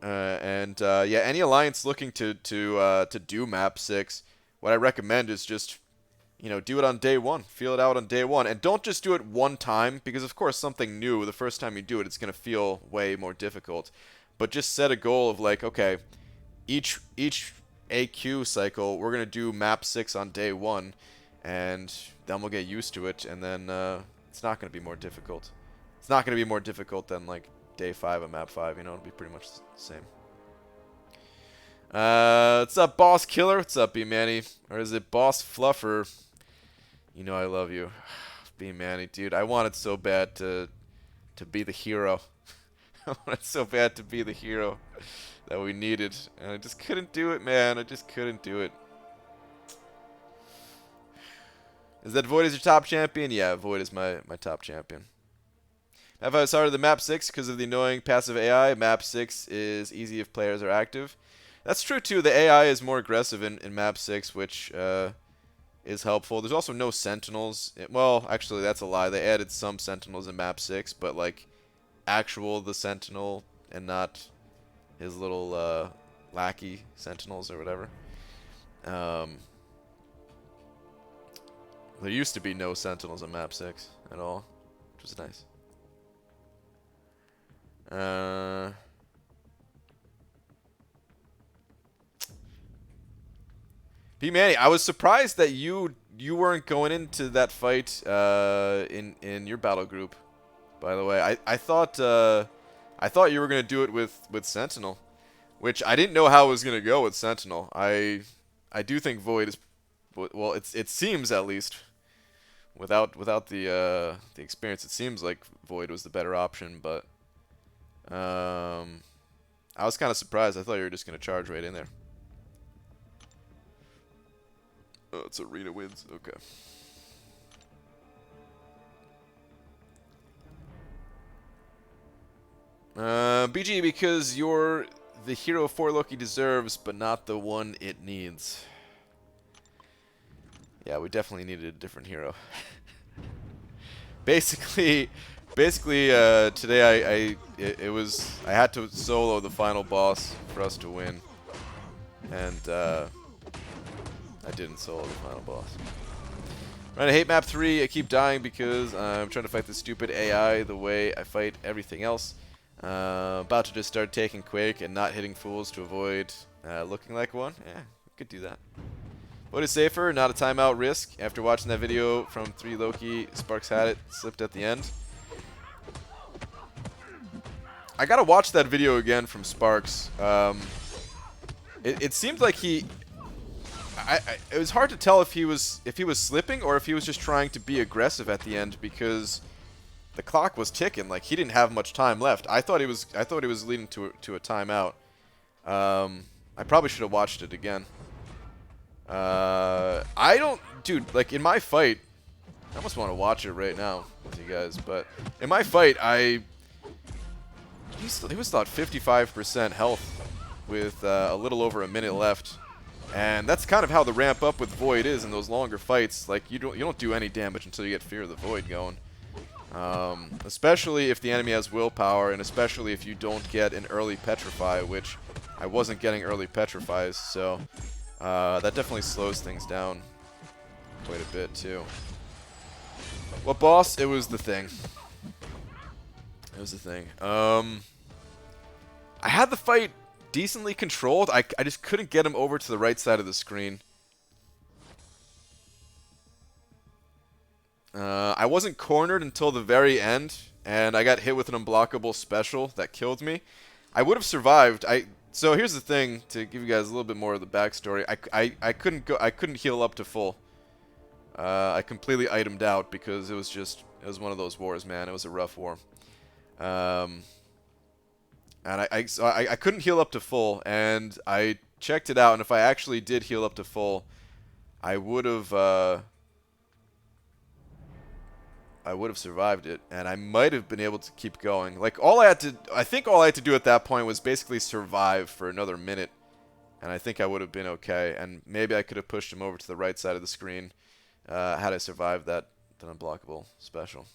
S1: any alliance looking to do map 6, what I recommend is just do it on day 1. Feel it out on day 1. And don't just do it one time, because of course something new, the first time you do it, it's going to feel way more difficult. But just set a goal of like, okay, each AQ cycle, we're going to do map 6 on day 1, and then we'll get used to it, and then it's not going to be more difficult. It's not going to be more difficult than like day 5 of map 5, it'll be pretty much the same. What's up, Boss Killer? What's up, B-Manny? Or is it Boss Fluffer? I love you. B-Manny, dude. I wanted so bad to be the hero. I wanted so bad to be the hero that we needed. And I just couldn't do it, man. I just couldn't do it. Is that Void as your top champion? Yeah, Void is my top champion. Map 5 is harder than Map 6 because of the annoying passive AI. Map 6 is easy if players are active. That's true, too. The AI is more aggressive in Map 6, which is helpful. There's also no Sentinels. Well, actually, that's a lie. They added some Sentinels in Map 6, but, like, the Sentinel and not his little lackey Sentinels or whatever. There used to be no Sentinels in Map 6 at all, which was nice. B-Manny, I was surprised that you weren't going into that fight in your battle group. By the way, I thought you were gonna do it with Sentinel, which I didn't know how it was gonna go with Sentinel. I do think Void is, well, it seems at least without the experience, it seems like Void was the better option, but I was kind of surprised. I thought you were just gonna charge right in there. Oh, it's arena wins. Okay. BG, because you're the hero 4 Loki deserves, but not the one it needs. Yeah, we definitely needed a different hero. Basically, today I had to solo the final boss for us to win, and I didn't solo the final boss. Right, I hate map 3. I keep dying because I'm trying to fight this stupid AI the way I fight everything else. About to just start taking Quake and not hitting fools to avoid looking like one. Yeah, we could do that. What is safer? Not a timeout risk. After watching that video from 3 Loki, Sparks had it, slipped at the end. I gotta watch that video again from Sparks. It seemed like it was hard to tell if he was slipping or if he was just trying to be aggressive at the end, because the clock was ticking. Like, he didn't have much time left. I thought he was leading to a timeout. I probably should have watched it again. Dude, like in my fight, I almost want to watch it right now with you guys, but in my fight, he was about 55% health with a little over a minute left. And that's kind of how the ramp up with Void is in those longer fights. Like, you don't do any damage until you get Fear of the Void going. Especially if the enemy has willpower, and especially if you don't get an early Petrify, which I wasn't getting early Petrifies, so that definitely slows things down quite a bit too. What boss? It was the Thing. It was the Thing. I had the fight decently controlled. I just couldn't get him over to the right side of the screen. I wasn't cornered until the very end, and I got hit with an unblockable special that killed me. I would have survived. So here's the thing, to give you guys a little bit more of the backstory. I couldn't heal up to full. I completely itemed out because it was one of those wars, man. It was a rough war. And so I couldn't heal up to full, and I checked it out, and if I actually did heal up to full, I would have survived it, and I might have been able to keep going. Like, I think all I had to do at that point was basically survive for another minute, and I think I would have been okay, and maybe I could have pushed him over to the right side of the screen had I survived that unblockable special.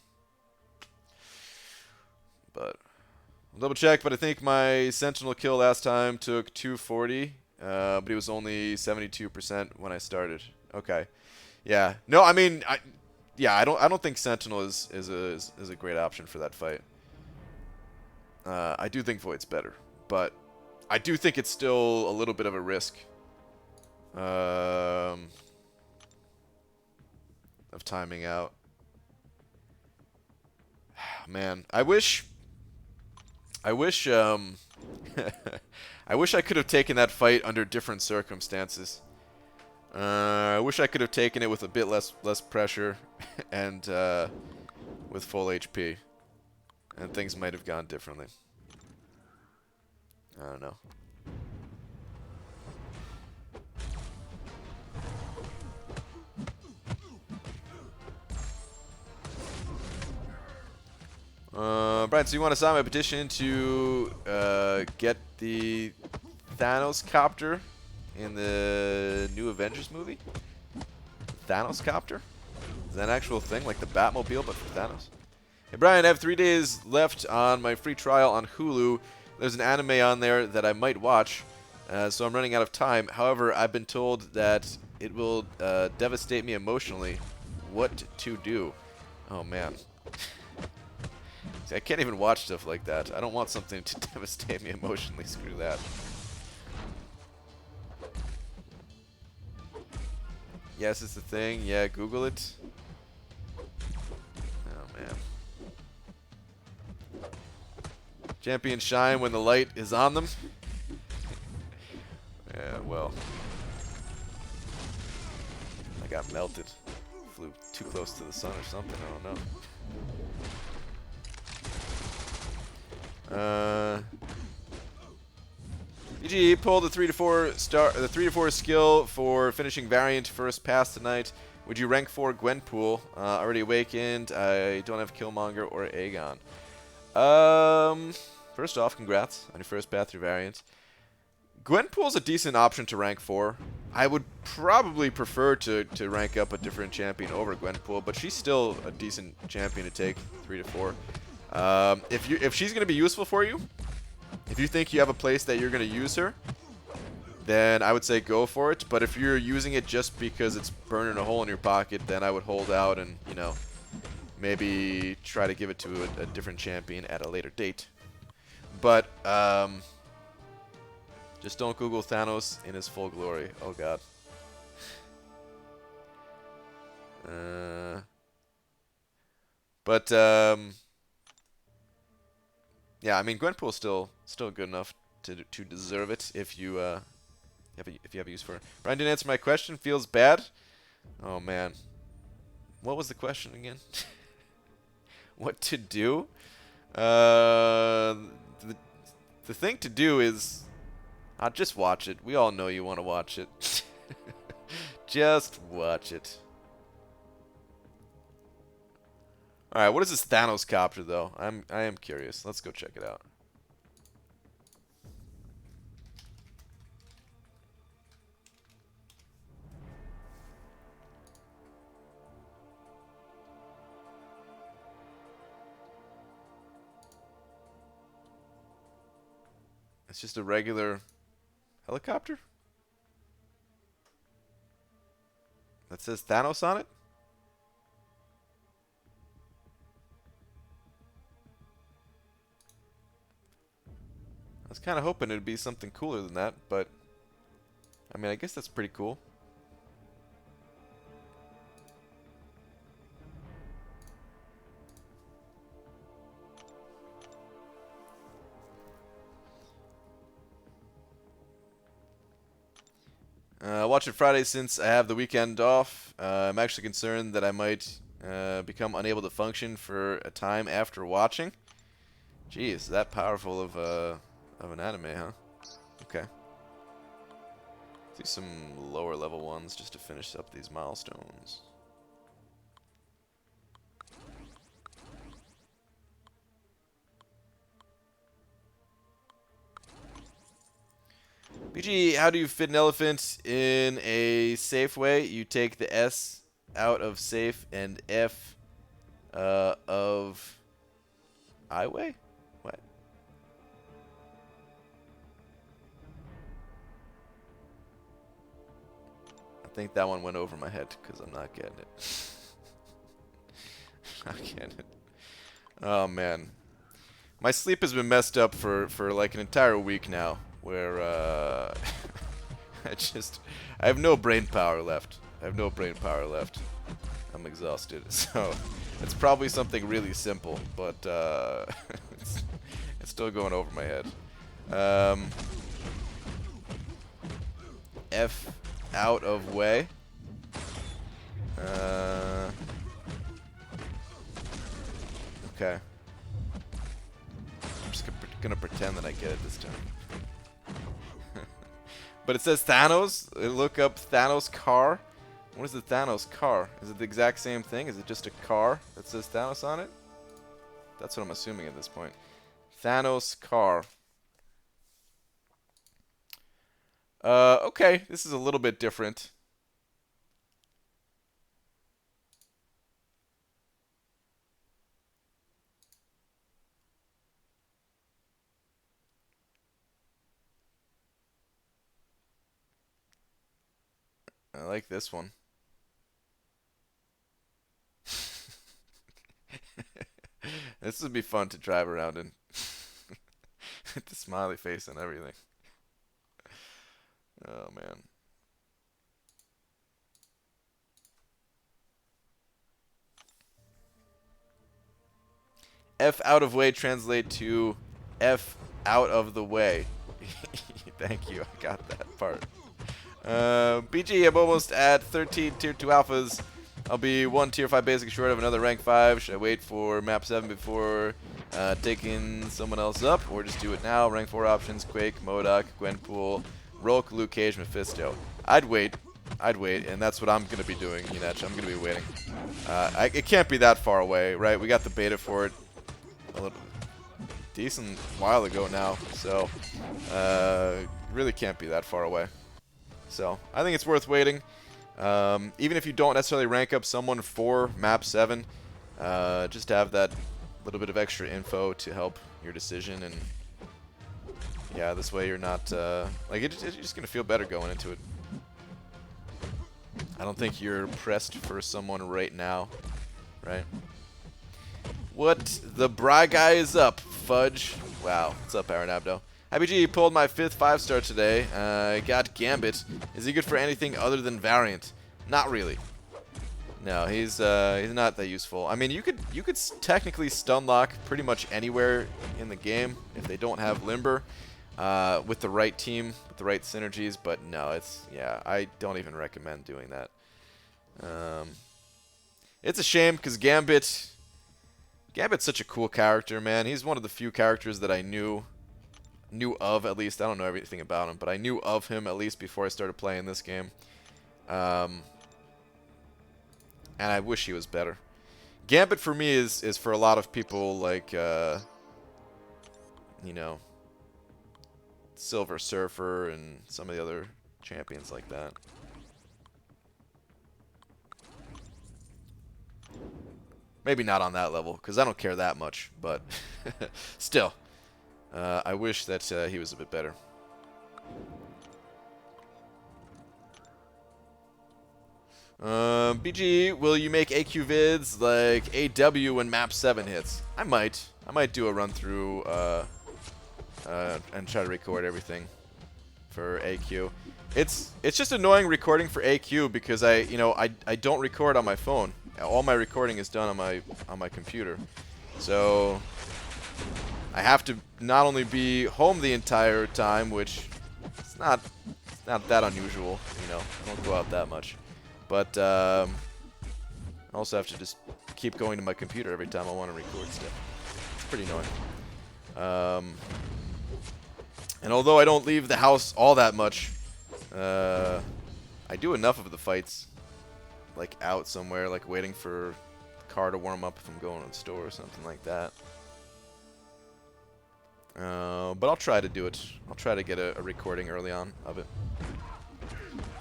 S1: But I'll double check, but I think my Sentinel kill last time took 240, but he was only 72% when I started. Okay. Yeah. No, I mean, I don't think Sentinel is a great option for that fight. I do think Void's better, but I do think it's still a little bit of a risk of timing out. Man, I wish I wish I could have taken that fight under different circumstances. I wish I could have taken it with a bit less pressure and with full HP, and things might have gone differently. I don't know. Brian, so you want to sign my petition to get the Thanos copter in the new Avengers movie? Thanos copter? Is that an actual thing, like the Batmobile, but for Thanos? Hey Brian, I have 3 days left on my free trial on Hulu. There's an anime on there that I might watch, so I'm running out of time. However, I've been told that it will devastate me emotionally. What to do? Oh man. See, I can't even watch stuff like that. I don't want something to devastate me emotionally. Screw that. Yes, it's the thing. Yeah, Google it. Oh, man. Champions shine when the light is on them. Yeah, well. I got melted. Flew too close to the sun or something. I don't know. EG pulled the 3 to 4 skill for finishing variant first pass tonight. Would you rank 4 Gwenpool? Already awakened. I don't have Killmonger or Aegon. First off, congrats on your first path through variant. Gwenpool's a decent option to rank 4. I would probably prefer to rank up a different champion over Gwenpool, but she's still a decent champion to take 3 to 4. If she's going to be useful for you, if you think you have a place that you're going to use her, then I would say go for it. But if you're using it just because it's burning a hole in your pocket, then I would hold out and, you know, maybe try to give it to a different champion at a later date. But just don't Google Thanos in his full glory. Oh, God. Yeah, I mean, Gwenpool's still good enough to deserve it if you have a use for it. Brian didn't answer my question. Feels bad. Oh man, what was the question again? What to do? The thing to do is, just watch it. We all know you want to watch it. Just watch it. All right, what is this Thanos copter though? I am curious. Let's go check it out. It's just a regular helicopter that says Thanos on it. was kind of hoping it'd be something cooler than that, but I mean, I guess that's pretty cool. Watch it Friday since I have the weekend off. I'm actually concerned that I might become unable to function for a time after watching. Jeez, that powerful of an anime, huh? Okay. Do some lower level ones just to finish up these milestones. BG, how do you fit an elephant in a safe way? You take the S out of safe and F of I way? What? I think that one went over my head because I'm not getting it. Not getting it. Oh, man. My sleep has been messed up for like an entire week now. Where I have no brain power left. I'm exhausted. So it's probably something really simple, but it's still going over my head. F out of way. Okay. I'm just gonna pretend that I get it this time. But it says Thanos. Look up Thanos car. What is the Thanos car? Is it the exact same thing? Is it just a car that says Thanos on it? That's what I'm assuming at this point. Thanos car. Okay. This is a little bit different. I like this one. This would be fun to drive around in. With the smiley face and everything. Oh, man. F out of way translate to F out of the way. Thank you, I got that part. BG, I'm almost at 13 tier 2 alphas. I'll be 1 tier 5 basic short of another rank 5. Should I wait for map 7 before taking someone else up, or just do it now? Rank 4 options: Quake, MODOK, Gwenpool, Rolk, Luke Cage, Mephisto. I'd wait, and that's what I'm going to be doing, Yunach. I'm going to be waiting. It can't be that far away, right? We got the beta for it a little decent while ago now, so really can't be that far away. So I think it's worth waiting. Even if you don't necessarily rank up someone for map 7, just to have that little bit of extra info to help your decision, and yeah, this way you're not like you're just gonna feel better going into it. I don't think you're pressed for someone right now, right? What the Bry guy is up, Fudge? Wow, what's up, Aaron Abdo? IBG pulled my 5th 5-star today. Got Gambit. Is he good for anything other than Variant? Not really. No, he's not that useful. I mean, you could technically stun lock pretty much anywhere in the game if they don't have Limber, with the right team, with the right synergies. But no, I don't even recommend doing that. It's a shame because Gambit's such a cool character, man. He's one of the few characters that I knew of, at least. I don't know everything about him, but I knew of him at least before I started playing this game. And I wish he was better. Gambit for me is for a lot of people like, you know, Silver Surfer and some of the other champions like that. Maybe not on that level, because I don't care that much, but still. I wish that he was a bit better. BG, will you make AQ vids like AW when map 7 hits? I might do a run through and try to record everything for AQ. It's just annoying recording for AQ because I don't record on my phone. All my recording is done on my computer. So I have to not only be home the entire time, which it's not that unusual, I don't go out that much. But I also have to just keep going to my computer every time I want to record stuff. It's pretty annoying. And although I don't leave the house all that much, I do enough of the fights, like out somewhere, like waiting for the car to warm up if I'm going to the store or something like that. But I'll try to do it. I'll try to get a recording early on of it.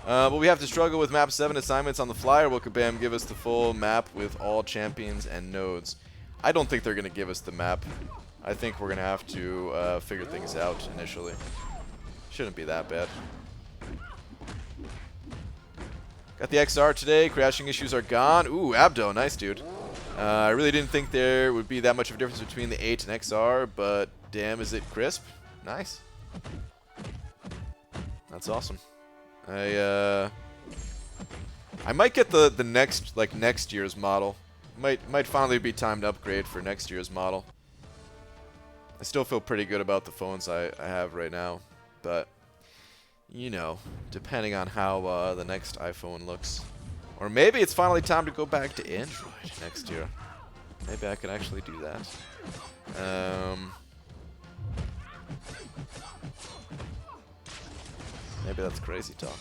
S1: But we have to struggle with map 7 assignments on the fly, or will Kabam give us the full map with all champions and nodes? I don't think they're going to give us the map. I think we're going to have to figure things out initially. Shouldn't be that bad. Got the XR today. Crashing issues are gone. Ooh, Abdo. Nice, dude. I really didn't think there would be that much of a difference between the 8 and XR, but damn, is it crisp? Nice. That's awesome. I might get the next year's model. Might finally be time to upgrade for next year's model. I still feel pretty good about the phones I have right now, but depending on how the next iPhone looks, or maybe it's finally time to go back to Android next year. Maybe I can actually do that. Maybe that's crazy talk.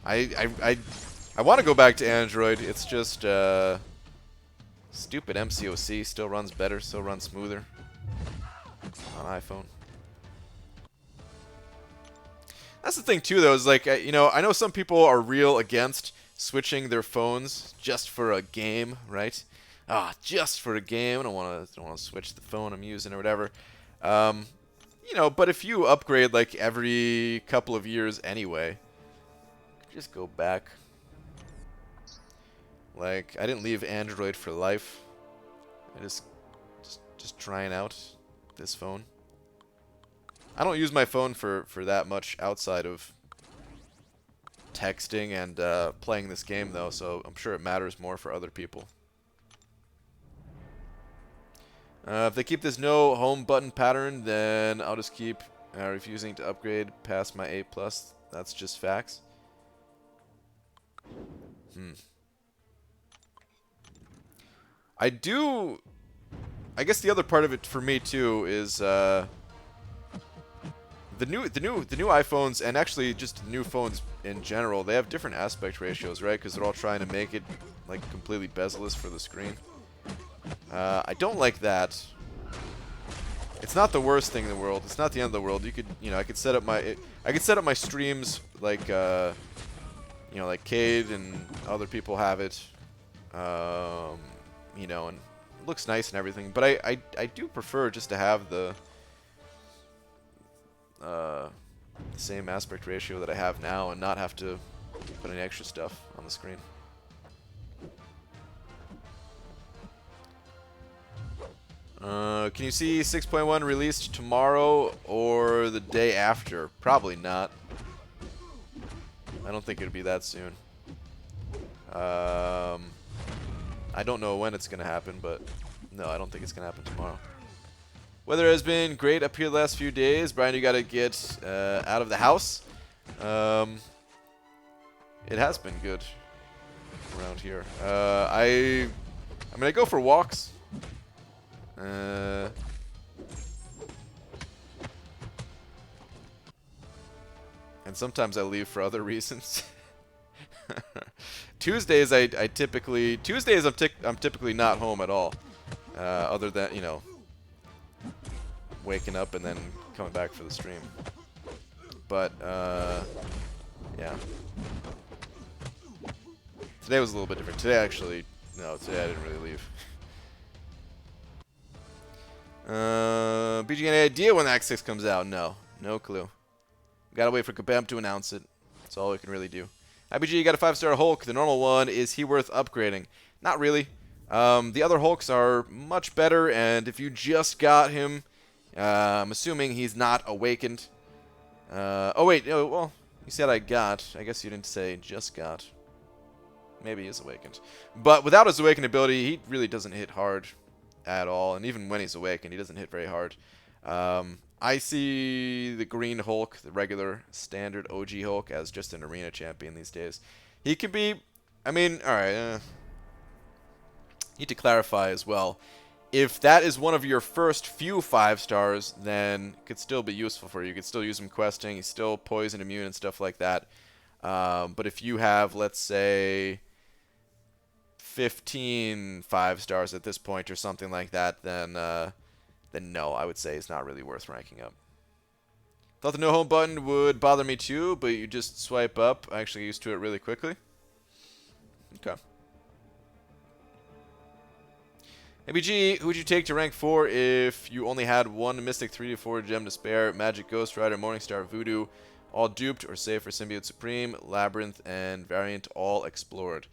S1: I want to go back to Android. It's just stupid MCOC still runs better, still runs smoother on iPhone. That's the thing too, though. Is like I know some people are real against switching their phones just for a game, right? Just for a game. I don't want to switch the phone I'm using or whatever. But if you upgrade like every couple of years anyway, just go back. Like, I didn't leave Android for life. I just trying out this phone. I don't use my phone for that much outside of texting and playing this game, though, so I'm sure it matters more for other people. If they keep this no home button pattern, then I'll just keep refusing to upgrade past my 8+. That's just facts. I guess the other part of it for me too is the new iPhones, and actually just new phones in general, they have different aspect ratios, right? Because they're all trying to make it like completely bezel-less for the screen. I don't like that. It's not the worst thing in the world. It's not the end of the world. You could, I could set up my streams like like Cade and other people have it. And it looks nice and everything, but I do prefer just to have the same aspect ratio that I have now and not have to put any extra stuff on the screen. Can you see 6.1 released tomorrow or the day after? Probably not. I don't think it'll be that soon. I don't know when it's going to happen, but no, I don't think it's going to happen tomorrow. Weather has been great up here the last few days. Brian, you got to get out of the house. It has been good around here. I mean, I go for walks. And sometimes I leave for other reasons. Tuesdays I'm typically not home at all, other than waking up and then coming back for the stream. But yeah, today was a little bit different. Today I didn't really leave. BG, any idea when the X6 comes out? No clue. Gotta wait for Kabam to announce it. That's all we can really do. IBG, you got a 5-star Hulk. The normal one, is he worth upgrading? Not really. The other Hulks are much better, and if you just got him I'm assuming he's not awakened. Oh wait, oh, well, you said I got. I guess you didn't say just got. Maybe he is awakened. But without his awakened ability, he really doesn't hit hard at all. And even when he's awakened, he doesn't hit very hard. I see the Green Hulk, the regular standard OG Hulk, as just an arena champion these days. He could be, I mean, alright, need to clarify as well. If that is one of your first few 5 stars, then it could still be useful for you. You could still use him questing. He's still poison immune and stuff like that. But if you have, let's say, 15 5 stars at this point or something like that, then no, I would say it's not really worth ranking up. Thought the no home button would bother me too, but you just swipe up. I actually used to it really quickly. Okay. ABG, who would you take to rank 4 if you only had one Mystic 3-4 gem to spare? Magic, Ghost Rider, Morningstar, Voodoo, all duped, or save for Symbiote Supreme, Labyrinth, and Variant, all explored.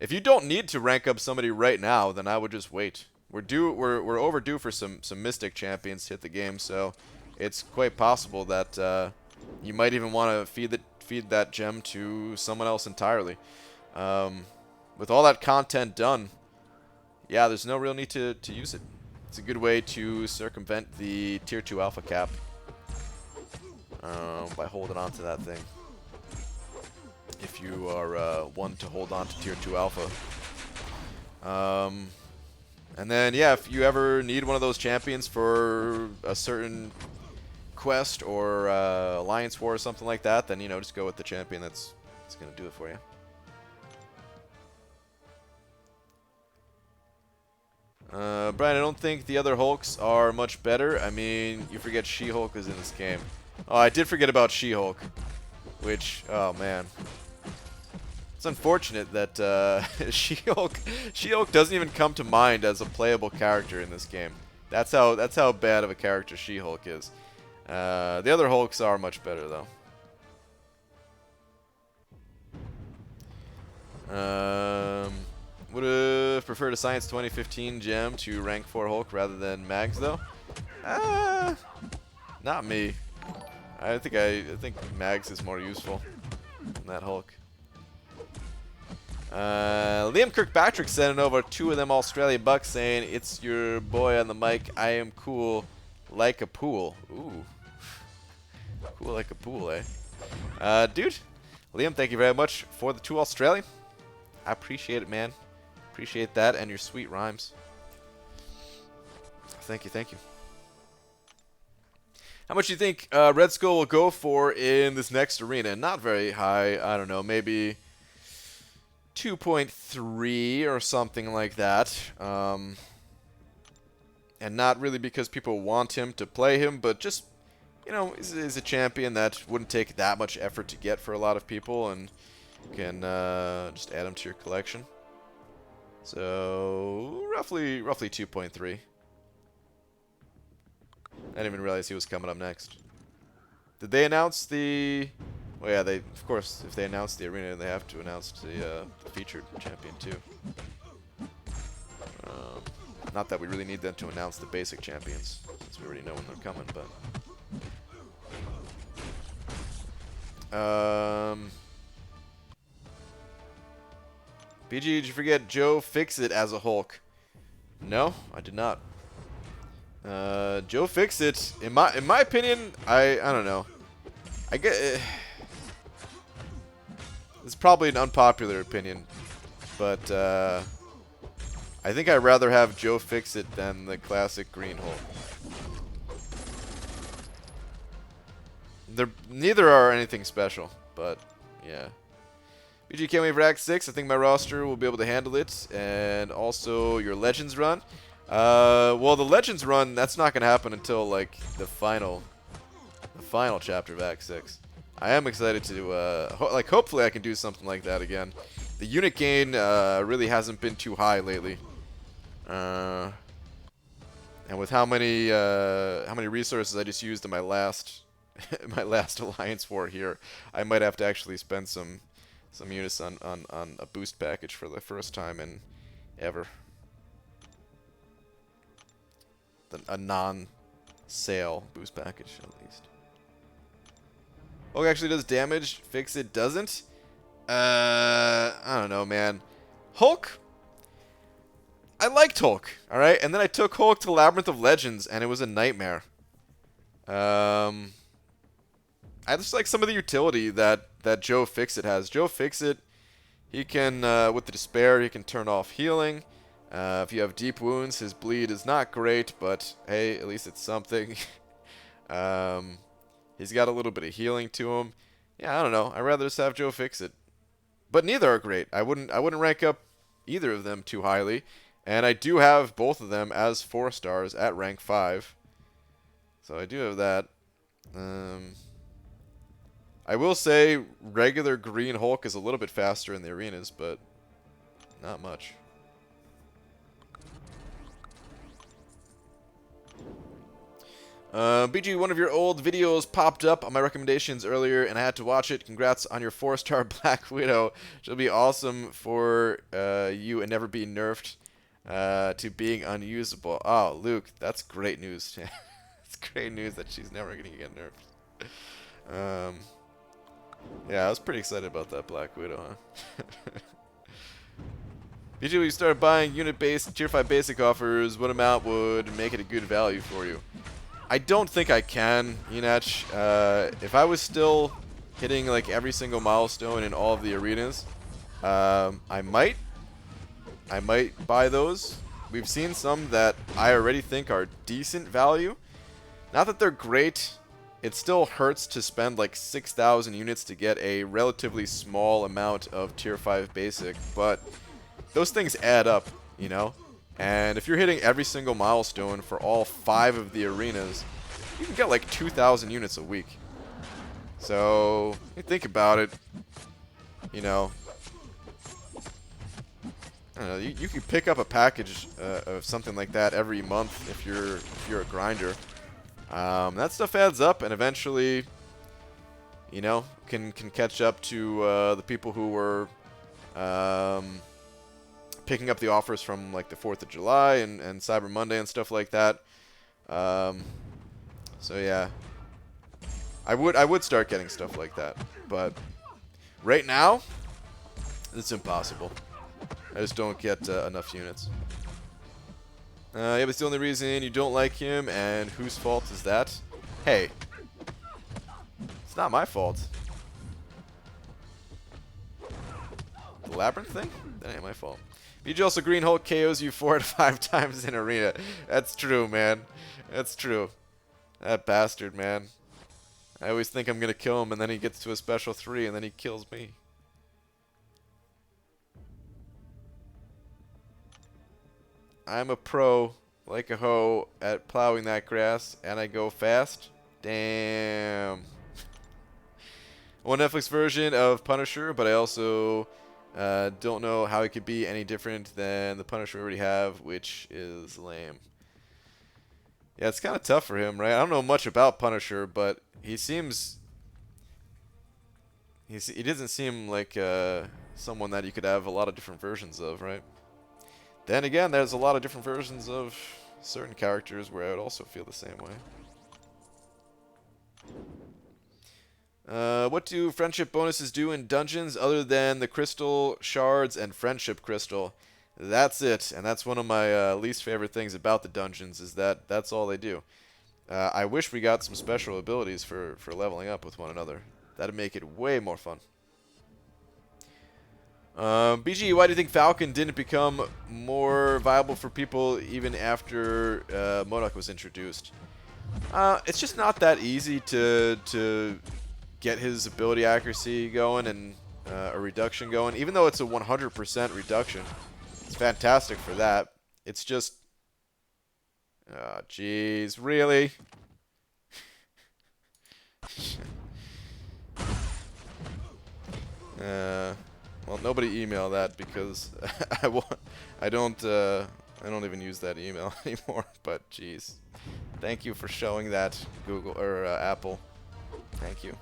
S1: If you don't need to rank up somebody right now, then I would just wait. We're overdue for some Mystic champions to hit the game, so it's quite possible that you might even want to feed that gem to someone else entirely. With all that content done, yeah, there's no real need to use it. It's a good way to circumvent the Tier 2 Alpha cap by holding on to that thing. If you are one to hold on to Tier 2 Alpha. And then, yeah, if you ever need one of those champions for a certain quest or Alliance War or something like that, then, you know, just go with the champion that's going to do it for you. Brian, I don't think the other Hulks are much better. I mean, you forget She-Hulk is in this game. Oh, I did forget about She-Hulk. Which, oh man. It's unfortunate that She-Hulk doesn't even come to mind as a playable character in this game. That's how bad of a character She-Hulk is. The other Hulks are much better though. Would have preferred a Science 2015 gem to rank 4 Hulk rather than Mags though. Not me. I think Mags is more useful than that Hulk. Liam Kirkpatrick sending over 2 of them Australia bucks saying, "It's your boy on the mic. I am cool like a pool." Ooh. Cool like a pool, eh? Dude, Liam, thank you very much for the 2 Australian. I appreciate it, man. Appreciate that and your sweet rhymes. Thank you, thank you. How much do you think Red Skull will go for in this next arena? Not very high. I don't know, maybe 2.3 or something like that. And not really because people want him to play him, but just, you know, is a champion that wouldn't take that much effort to get for a lot of people, and can just add him to your collection. So roughly 2.3. I didn't even realize he was coming up next. Did they announce the... Well, yeah, of course, if they announce the arena, they have to announce the featured champion, too. Not that we really need them to announce the basic champions, since we already know when they're coming, but... BG, did you forget Joe Fixit as a Hulk? No, I did not. Joe Fixit, in my opinion, I don't know. I get it's probably an unpopular opinion, but I think I'd rather have Joe Fixit than the classic Green Hulk. Neither are anything special, but yeah. BG, can't wait for Act 6. I think my roster will be able to handle it. And also your Legends run. Well, the Legends run, that's not going to happen until, like, the final chapter of Act 6. I am excited to, hopefully I can do something like that again. The unit gain really hasn't been too high lately. And with how many resources I just used in my last Alliance War here, I might have to actually spend some units on a boost package for the first time in ever. A sale boost package, at least. Hulk actually does damage. Fix It doesn't. I don't know, man. Hulk. I liked Hulk, all right, and then I took Hulk to Labyrinth of Legends, and it was a nightmare. I just like some of the utility that Joe Fixit has. Joe Fixit, he can with the Despair, he can turn off healing. If you have deep wounds, his bleed is not great, but hey, at least it's something. He's got a little bit of healing to him. Yeah, I don't know. I'd rather just have Joe Fixit. But neither are great. I wouldn't rank up either of them too highly. And I do have both of them as 4 stars at rank 5. So I do have that. I will say regular green Hulk is a little bit faster in the arenas, but not much. BG, one of your old videos popped up on my recommendations earlier, and I had to watch it. Congrats on your 4-star Black Widow. She'll be awesome for you and never be nerfed to being unusable. Oh, Luke, that's great news. It's great news that she's never going to get nerfed. Yeah, I was pretty excited about that Black Widow, huh? BG, when you start buying unit-based Tier 5 basic offers, what amount would make it a good value for you? I don't think I can, Yunach. If I was still hitting like every single milestone in all of the arenas, I might buy those. We've seen some that I already think are decent value. Not that they're great. It still hurts to spend like 6,000 units to get a relatively small amount of Tier 5 basic, but those things add up, you know? And if you're hitting every single milestone for all 5 of the arenas, you can get like 2,000 units a week. So, you think about it, you know, I don't know, you can pick up a package of something like that every month if you're a grinder. That stuff adds up, and eventually, you know, can catch up to the people who were picking up the offers from like the 4th of July and Cyber Monday and stuff like that. So yeah, I would start getting stuff like that, but right now it's impossible. I just don't get enough units. Yeah, but it's the only reason you don't like him, and whose fault is that? Hey, it's not my fault. The Labyrinth thing? That ain't my fault. BG also Green Hulk KOs you 4 to 5 times in arena. That's true, man. That's true. That bastard, man. I always think I'm gonna kill him, and then he gets to a special 3, and then he kills me. I'm a pro, like a hoe, at plowing that grass, and I go fast. Damn. One Netflix version of Punisher, but I also don't know how it could be any different than the Punisher we already have, which is lame. Yeah, it's kind of tough for him, right? I don't know much about Punisher, but he seems... He doesn't seem like someone that you could have a lot of different versions of, right? Then again, there's a lot of different versions of certain characters where I would also feel the same way. What do friendship bonuses do in dungeons other than the crystal shards and friendship crystal? That's it, and that's one of my least favorite things about the dungeons, is that that's all they do. I wish we got some special abilities for leveling up with one another. That'd make it way more fun. BG, why do you think Falcon didn't become more viable for people even after MODOK was introduced? It's just not that easy to get his ability accuracy going and a reduction going. Even though it's a 100% reduction, it's fantastic for that. It's just... Oh, jeez, really? Well, nobody email that because I don't even use that email anymore. But jeez, thank you for showing that, Google or Apple. Thank you.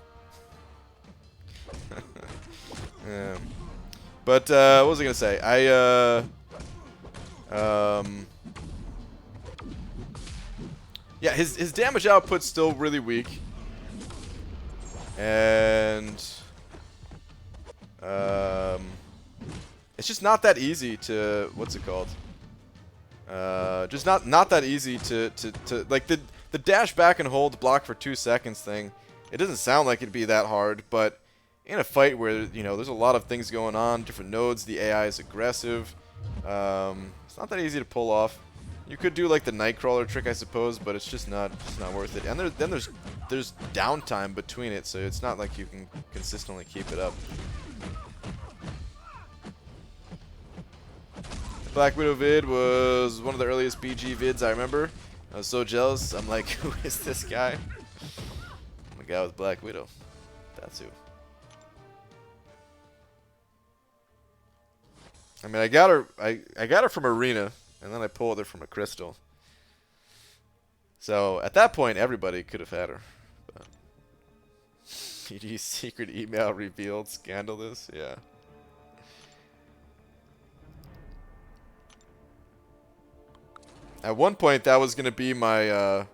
S1: But what was I gonna say? Yeah, his damage output's still really weak. And it's just not that easy to, what's it called? Just not that easy to like the dash back and hold block for 2 seconds thing. It doesn't sound like it'd be that hard, but in a fight where, you know, there's a lot of things going on, different nodes, the AI is aggressive. It's not that easy to pull off. You could do like the Nightcrawler trick, I suppose, but it's just not worth it. And then there's downtime between it, so it's not like you can consistently keep it up. The Black Widow vid was one of the earliest BG vids I remember. I was so jealous. I'm like, who is this guy? I'm the guy with Black Widow. That's who. I mean, I got her from Arena, and then I pulled her from a crystal. So at that point, everybody could have had her. But PD's secret email revealed. Scandalous, yeah. At one point, that was gonna be my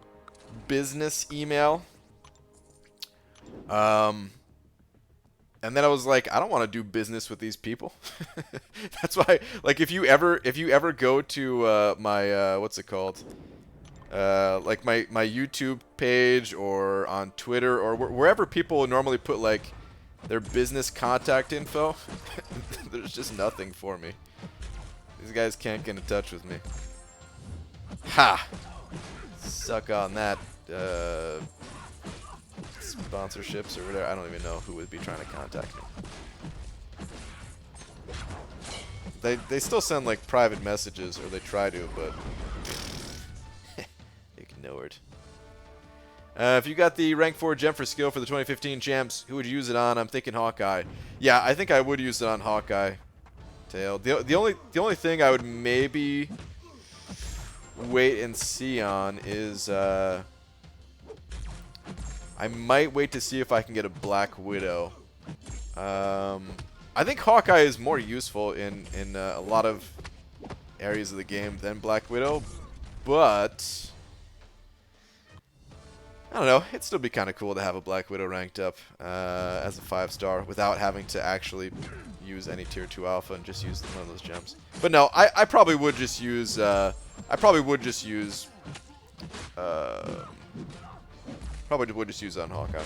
S1: business email. And then I was like, I don't want to do business with these people. That's why, like, if you ever go to my what's it called? Like my YouTube page or on Twitter or wherever people normally put like their business contact info, there's just nothing for me. These guys can't get in touch with me. Ha! Suck on that. Sponsorships or whatever. I don't even know who would be trying to contact me. They still send like private messages, or they try to, but ignored. If you got the rank 4 gem for skill for the 2015 champs, who would you use it on? I'm thinking Hawkeye. Yeah, I think I would use it on Hawkeye. Tail. The only thing I would maybe wait and see on is I might wait to see if I can get a Black Widow. I think Hawkeye is more useful in a lot of areas of the game than Black Widow, but I don't know. It'd still be kind of cool to have a Black Widow ranked up as a 5-star without having to actually use any tier 2 alpha and just use one of those gems. But no, I probably would just use Probably would just use it on Hawkeye.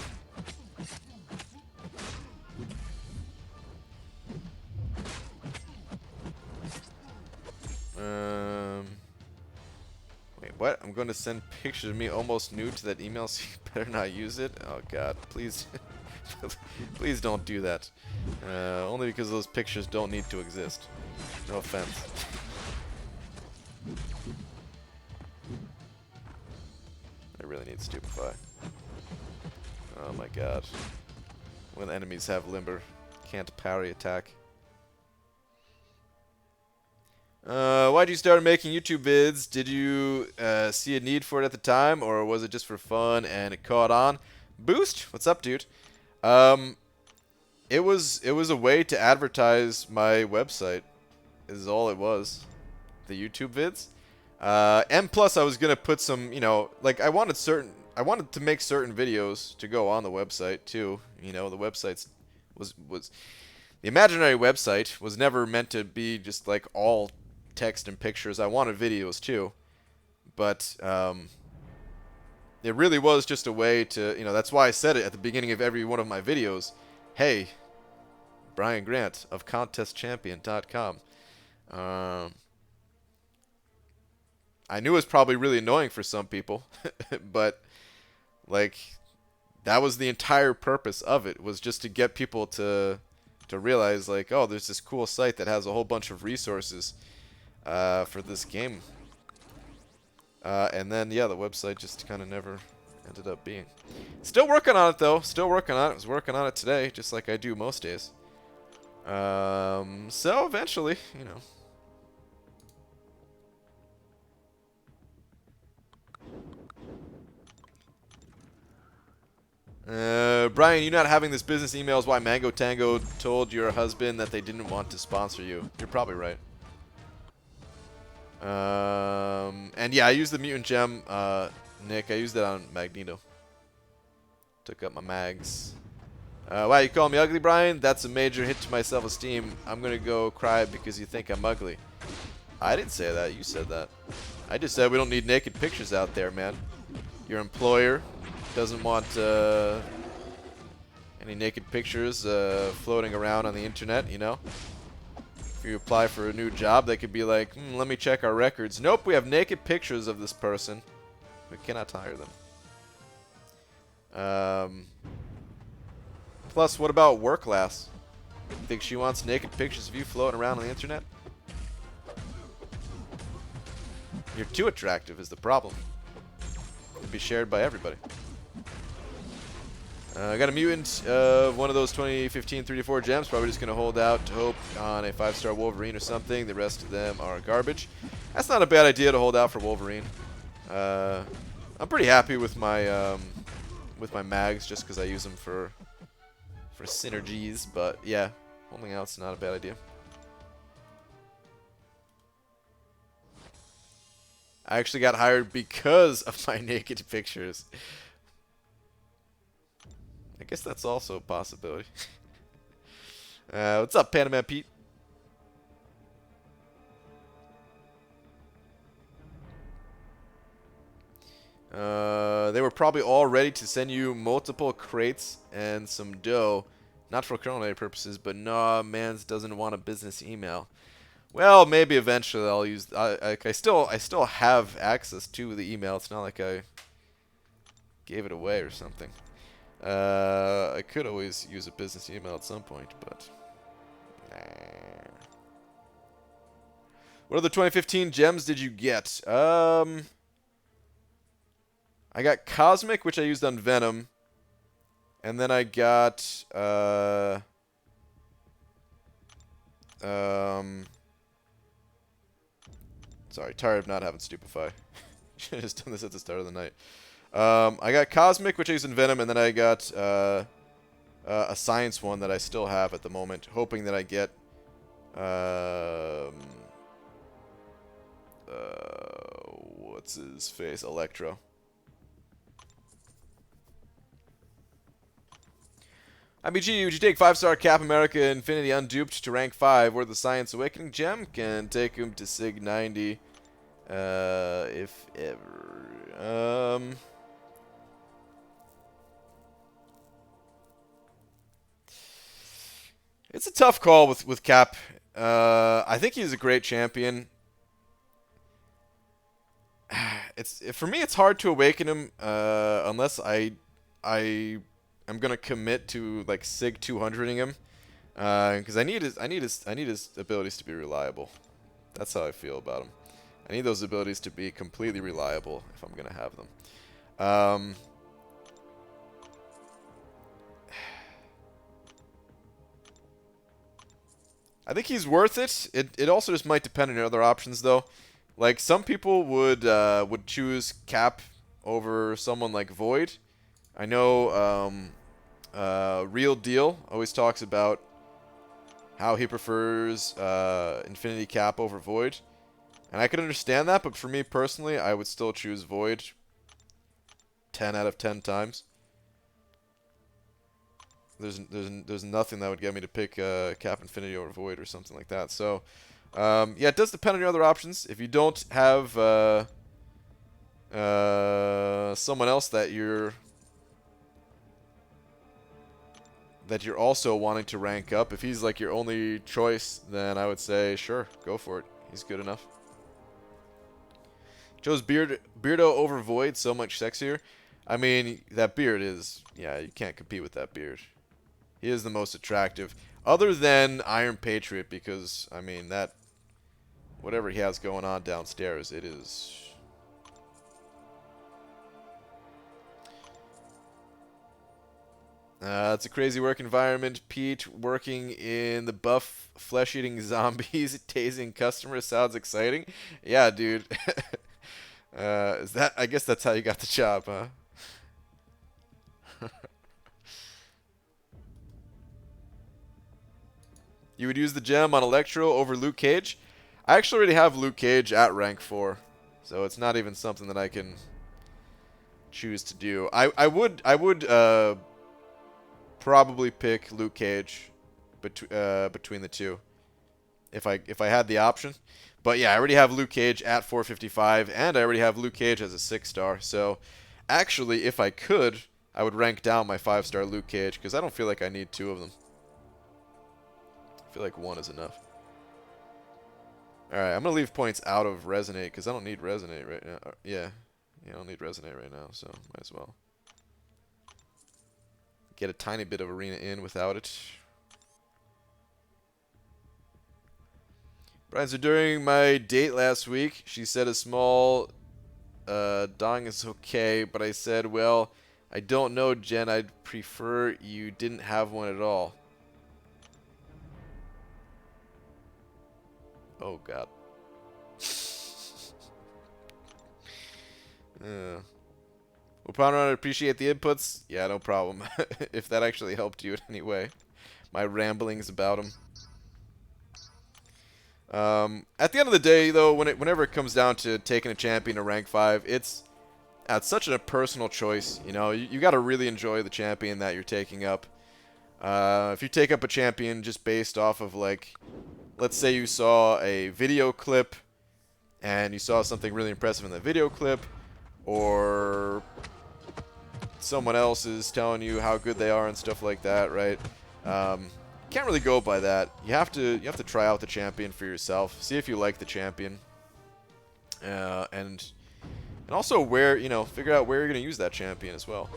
S1: Wait, what? I'm going to send pictures of me almost nude to that email, so you better not use it? Oh god, please. Please don't do that. Only because those pictures don't need to exist. No offense. I really need Stupefy. Oh my god. When enemies have limber, can't parry attack. Why'd you start making YouTube vids? Did you see a need for it at the time, or was it just for fun and it caught on? Boost, what's up, dude? It was a way to advertise my website. Is all it was. The YouTube vids. And plus, I was gonna put some, you know, like I wanted to make certain videos to go on the website too. You know, the website was the imaginary website was never meant to be just like all text and pictures. I wanted videos too, but it really was just a way to, you know, that's why I said it at the beginning of every one of my videos. Hey, Brian Grant of ContestChampion.com. I knew it was probably really annoying for some people, but like that was the entire purpose of it, was just to get people to realize like, oh, there's this cool site that has a whole bunch of resources for this game. And then yeah, the website just kind of never ended up being. Still working on it though. Still working on it. I was working on it today, just like I do most days. So eventually, you know. Brian, you not having this business email is why Mango Tango told your husband that they didn't want to sponsor you. You're probably right. And yeah, I used the mutant gem Nick, I used that on Magneto. Took up my mags. Wow, you call me ugly, Brian? That's a major hit to my self-esteem. I'm gonna go cry because you think I'm ugly. I didn't say that. You said that. I just said we don't need naked pictures out there, man. Your employer doesn't want any naked pictures floating around on the internet, you know? If you apply for a new job, they could be like, let me check our records. Nope, we have naked pictures of this person. We cannot hire them. Plus, what about work lass? You think she wants naked pictures of you floating around on the internet? You're too attractive is the problem. It'd be shared by everybody. I got a mutant of one of those 2015 3-4 gems. Probably just going to hold out to hope on a 5-star Wolverine or something. The rest of them are garbage. That's not a bad idea to hold out for Wolverine. I'm pretty happy with my mags just because I use them for synergies. But yeah, holding out's not a bad idea. I actually got hired because of my naked pictures. I guess that's also a possibility. What's up, Panaman Pete? They were probably all ready to send you multiple crates and some dough. Not for culinary purposes, but nah, mans doesn't want a business email. Well, maybe eventually I'll use. I still have access to the email. It's not like I gave it away or something. I could always use a business email at some point, but nah. What other 2015 gems did you get? I got Cosmic, which I used on Venom, and then I got sorry, tired of not having Stupefy. Should have just done this at the start of the night. I got Cosmic, which I used in Venom, and then I got a Science one that I still have at the moment, hoping that I get what's his face? Electro. IBG, would you take 5-star Cap America Infinity Unduped to rank 5, or the Science Awakening gem can take him to Sig 90, if ever? It's a tough call with Cap. I think he's a great champion. For me, it's hard to awaken him unless I am gonna commit to like Sig 200ing him, because I need his abilities to be reliable. That's how I feel about him. I need those abilities to be completely reliable if I'm gonna have them. I think he's worth it. It also just might depend on your other options though. Like some people would choose Cap over someone like Void. I know Real Deal always talks about how he prefers Infinity Cap over Void. And I can understand that, but for me personally, I would still choose Void 10 out of 10 times. There's nothing that would get me to pick Cap Infinity over Void or something like that. So, yeah, it does depend on your other options. If you don't have someone else that you're also wanting to rank up, if he's like your only choice, then I would say sure, go for it. He's good enough. Joe's Beardo over Void, so much sexier. I mean, that beard is, yeah, you can't compete with that beard. He is the most attractive, other than Iron Patriot, because, I mean, that, whatever he has going on downstairs, it is... It's a crazy work environment. Pete working in the buff flesh-eating zombies, tasing customers sounds exciting. Yeah, dude. Is that? I guess that's how you got the job, huh? You would use the gem on Electro over Luke Cage? I actually already have Luke Cage at rank 4, so it's not even something that I can choose to do. I would probably pick Luke Cage between the two if I had the option. But yeah, I already have Luke Cage at 455, and I already have Luke Cage as a 6-star. So actually, if I could, I would rank down my 5-star Luke Cage, because I don't feel like I need 2 of them. I feel like 1 is enough. Alright, I'm going to leave points out of Resonate, because I don't need Resonate right now. Yeah, I don't need Resonate right now, so might as well get a tiny bit of Arena in without it. Brian, so during my date last week, she said a small dong is okay, but I said, well, I don't know, Jen. I'd prefer you didn't have one at all. Oh, God. Well, Pounder, I appreciate the inputs. Yeah, no problem. If that actually helped you in any way. My ramblings about him. At the end of the day, though, whenever it comes down to taking a champion to rank 5, it's such a personal choice. You know, you got to really enjoy the champion that you're taking up. If you take up a champion just based off of, like, let's say you saw a video clip and you saw something really impressive in the video clip, or someone else is telling you how good they are and stuff like that, right? Can't really go by that. You have to try out the champion for yourself. See if you like the champion, and also where, you know, figure out where you're gonna use that champion as well.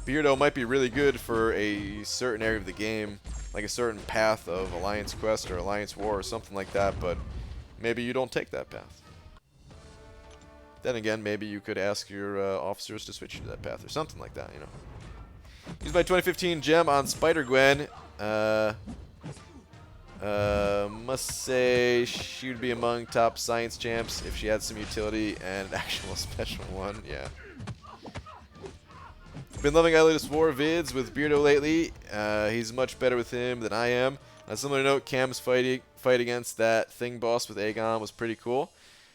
S1: Beardo might be really good for a certain area of the game, like a certain path of Alliance Quest or Alliance War or something like that, but maybe you don't take that path. Then again, maybe you could ask your officers to switch you to that path or something like that, you know. Used my 2015 gem on Spider-Gwen. Must say she would be among top science champs if she had some utility and an actual special one. Yeah. Been loving Eyeless War vids with Beardo lately. He's much better with him than I am. On a similar note, Cam's fight against that thing boss with Aegon was pretty cool.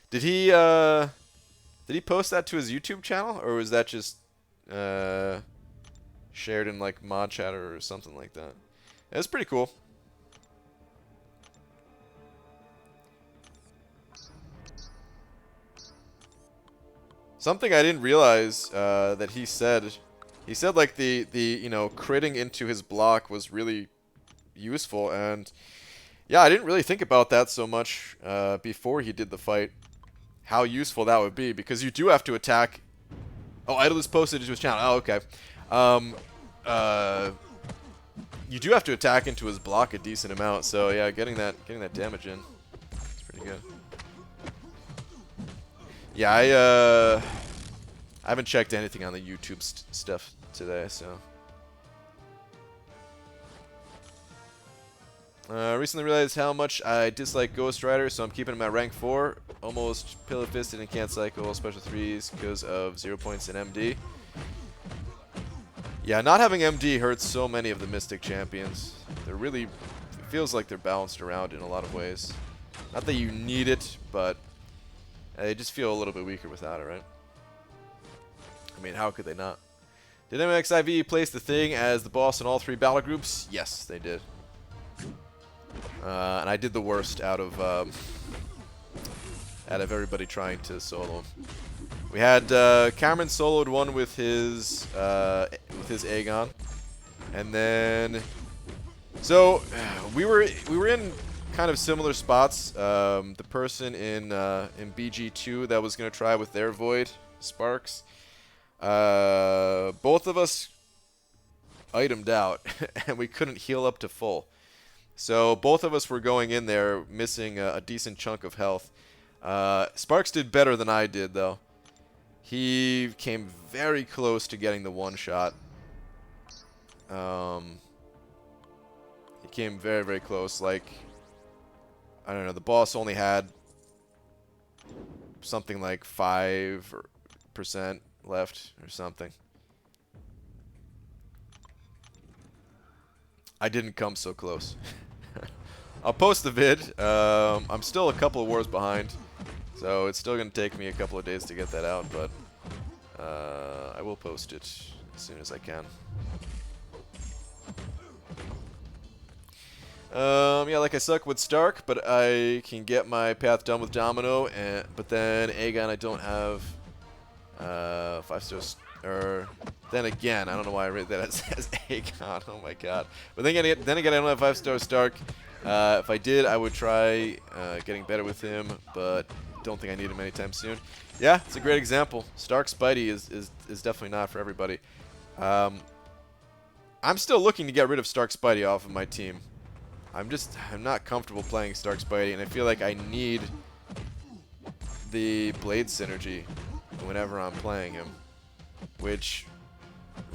S1: Did he post that to his YouTube channel, or was that just shared in like mod chatter or something like that? It's pretty cool. Something I didn't realize that he said like the you know, critting into his block was really useful, and yeah, I didn't really think about that so much before he did the fight, how useful that would be, because you do have to attack. Oh, Idol is posted to his channel. Oh, okay. You do have to attack into his block a decent amount, so yeah, getting that damage in, it's pretty good. Yeah, I haven't checked anything on the YouTube stuff today, so. Recently realized how much I dislike Ghost Rider, so I'm keeping him at rank 4. Almost pillar-fisted and can't cycle special 3s because of 0 points in MD. Yeah, not having MD hurts so many of the Mystic champions. They're really, it feels like they're balanced around in a lot of ways. Not that you need it, but they just feel a little bit weaker without it, right? I mean, how could they not? Did MXIV place the Thing as the boss in all 3 battle groups? Yes, they did. And I did the worst out of everybody trying to solo him. We had Cameron soloed one with his Aegon, and then so we were in kind of similar spots. The person in BG2 that was gonna try with their Void Sparks, both of us itemed out, and we couldn't heal up to full. So both of us were going in there missing a decent chunk of health. Sparks did better than I did, though. He came very close to getting the one shot. He came very, very close. Like, I don't know, the boss only had something like 5% left or something. I didn't come so close. I'll post the vid. I'm still a couple of wars behind. So it's still going to take me a couple of days to get that out, but I will post it as soon as I can. Yeah, like I suck with Stark, but I can get my path done with Domino, but then Aegon I don't have 5 stars, or then again, I don't know why I read that as Aegon, oh my god. But then again, I don't have 5-star Stark. If I did, I would try getting better with him, but don't think I need him anytime soon. Yeah, it's a great example. Stark Spidey is definitely not for everybody. I'm still looking to get rid of Stark Spidey off of my team. I'm not comfortable playing Stark Spidey, and I feel like I need the Blade synergy whenever I'm playing him, which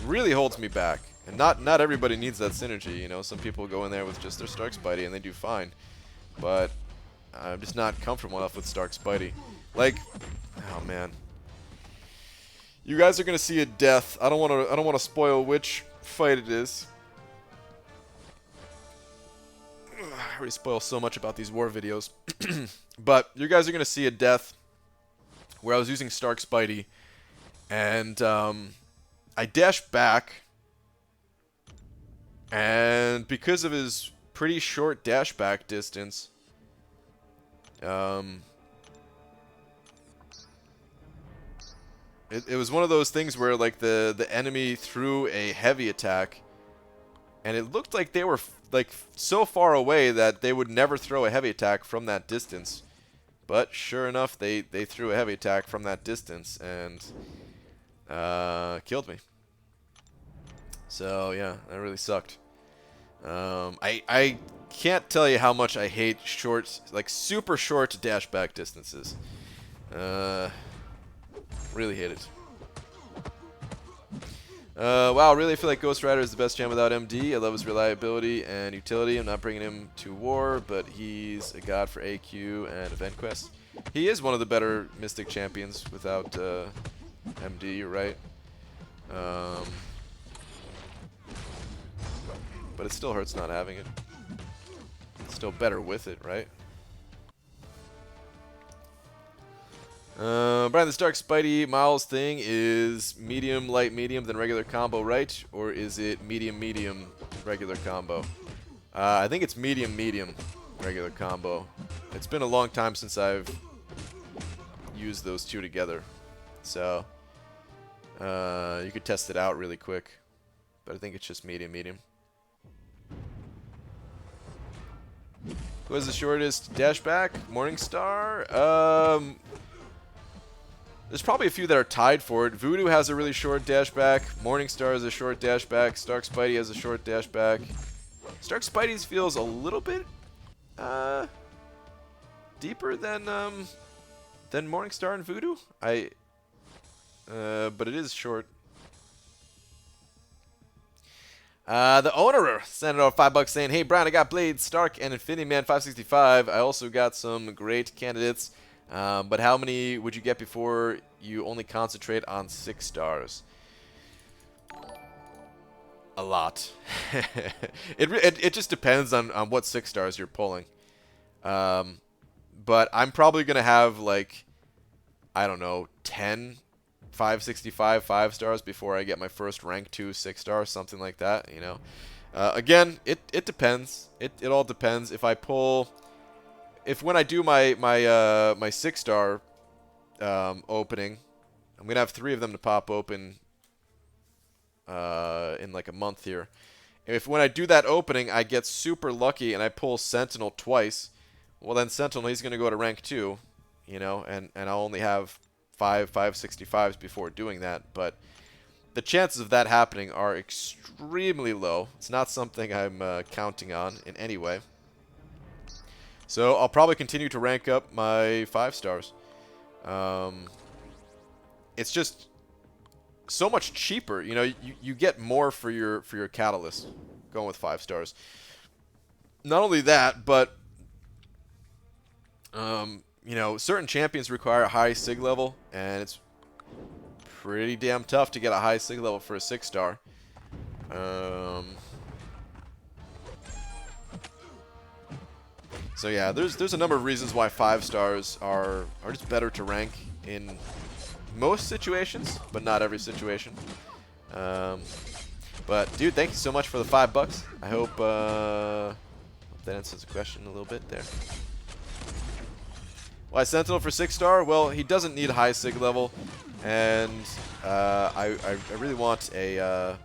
S1: really holds me back. And not everybody needs that synergy, you know. Some people go in there with just their Stark Spidey and they do fine, but I'm just not comfortable enough with Stark Spidey. Like, oh man, you guys are gonna see a death. I don't want to spoil which fight it is. I already spoil so much about these war videos. But you guys are going to see a death where I was using Stark Spidey, and I dashed back, and because of his pretty short dash back distance, it was one of those things where like the enemy threw a heavy attack, and it looked like they were like so far away that they would never throw a heavy attack from that distance. But sure enough, they threw a heavy attack from that distance and killed me. So yeah, that really sucked. I can't tell you how much I hate short, like super short dash back distances. Really hate it. Wow, really feel like Ghost Rider is the best champ without MD. I love his reliability and utility. I'm not bringing him to war, but he's a god for AQ and event quests. He is one of the better Mystic champions without MD, you're right. But it still hurts not having it. It's still better with it, right? Brian, the Stark Spidey Miles thing is medium, light, medium, then regular combo, right? Or is it medium, medium, regular combo? I think it's medium, medium, regular combo. It's been a long time since I've used those two together. So, you could test it out really quick. But I think it's just medium, medium. Who has the shortest dash back? Morningstar? There's probably a few that are tied for it. Voodoo has a really short dash back. Morningstar has a short dash back. Stark Spidey has a short dash back. Stark Spidey's feels a little bit deeper than Morningstar and Voodoo. But it is short. The owner sent out $5 saying, "Hey Brian, I got Blade, Stark, and Infinity Man 565. I also got some great candidates. But how many would you get before you only concentrate on 6 stars?" A lot. It just depends on what 6 stars you're pulling. But I'm probably going to have, like, I don't know, 10 565 5 stars before I get my first rank 2 6 stars, something like that, you know. Again, it depends. It all depends. If I pull... when I do my 6-star opening, I'm gonna have 3 of them to pop open in like a month here. When I do that opening, I get super lucky and I pull Sentinel twice, well then Sentinel, he's gonna go to rank 2, you know, and I'll only have 565s before doing that. But the chances of that happening are extremely low. It's not something I'm counting on in any way. So I'll probably continue to rank up my 5 stars. It's just so much cheaper. You know, you get more for your catalyst going with 5 stars. Not only that, but you know, certain champions require a high sig level, and it's pretty damn tough to get a high sig level for a 6-star. So yeah, there's a number of reasons why 5 stars are just better to rank in most situations, but not every situation. But dude, thank you so much for the $5. I hope that answers the question a little bit there. Why Sentinel for 6-star? Well, he doesn't need high sig level, and I really want a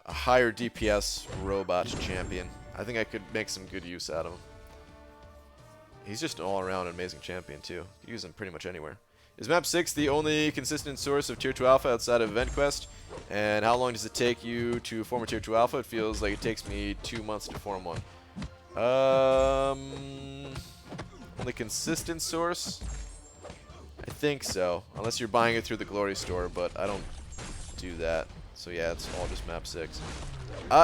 S1: higher DPS robot champion. I think I could make some good use out of him. He's just an all-around amazing champion too. You can use him pretty much anywhere. Is map 6 the only consistent source of tier 2 alpha outside of event quest? And how long does it take you to form a tier 2 alpha? It feels like it takes me 2 months to form one. Only consistent source? I think so. Unless you're buying it through the glory store, but I don't do that. So yeah, it's all just map 6.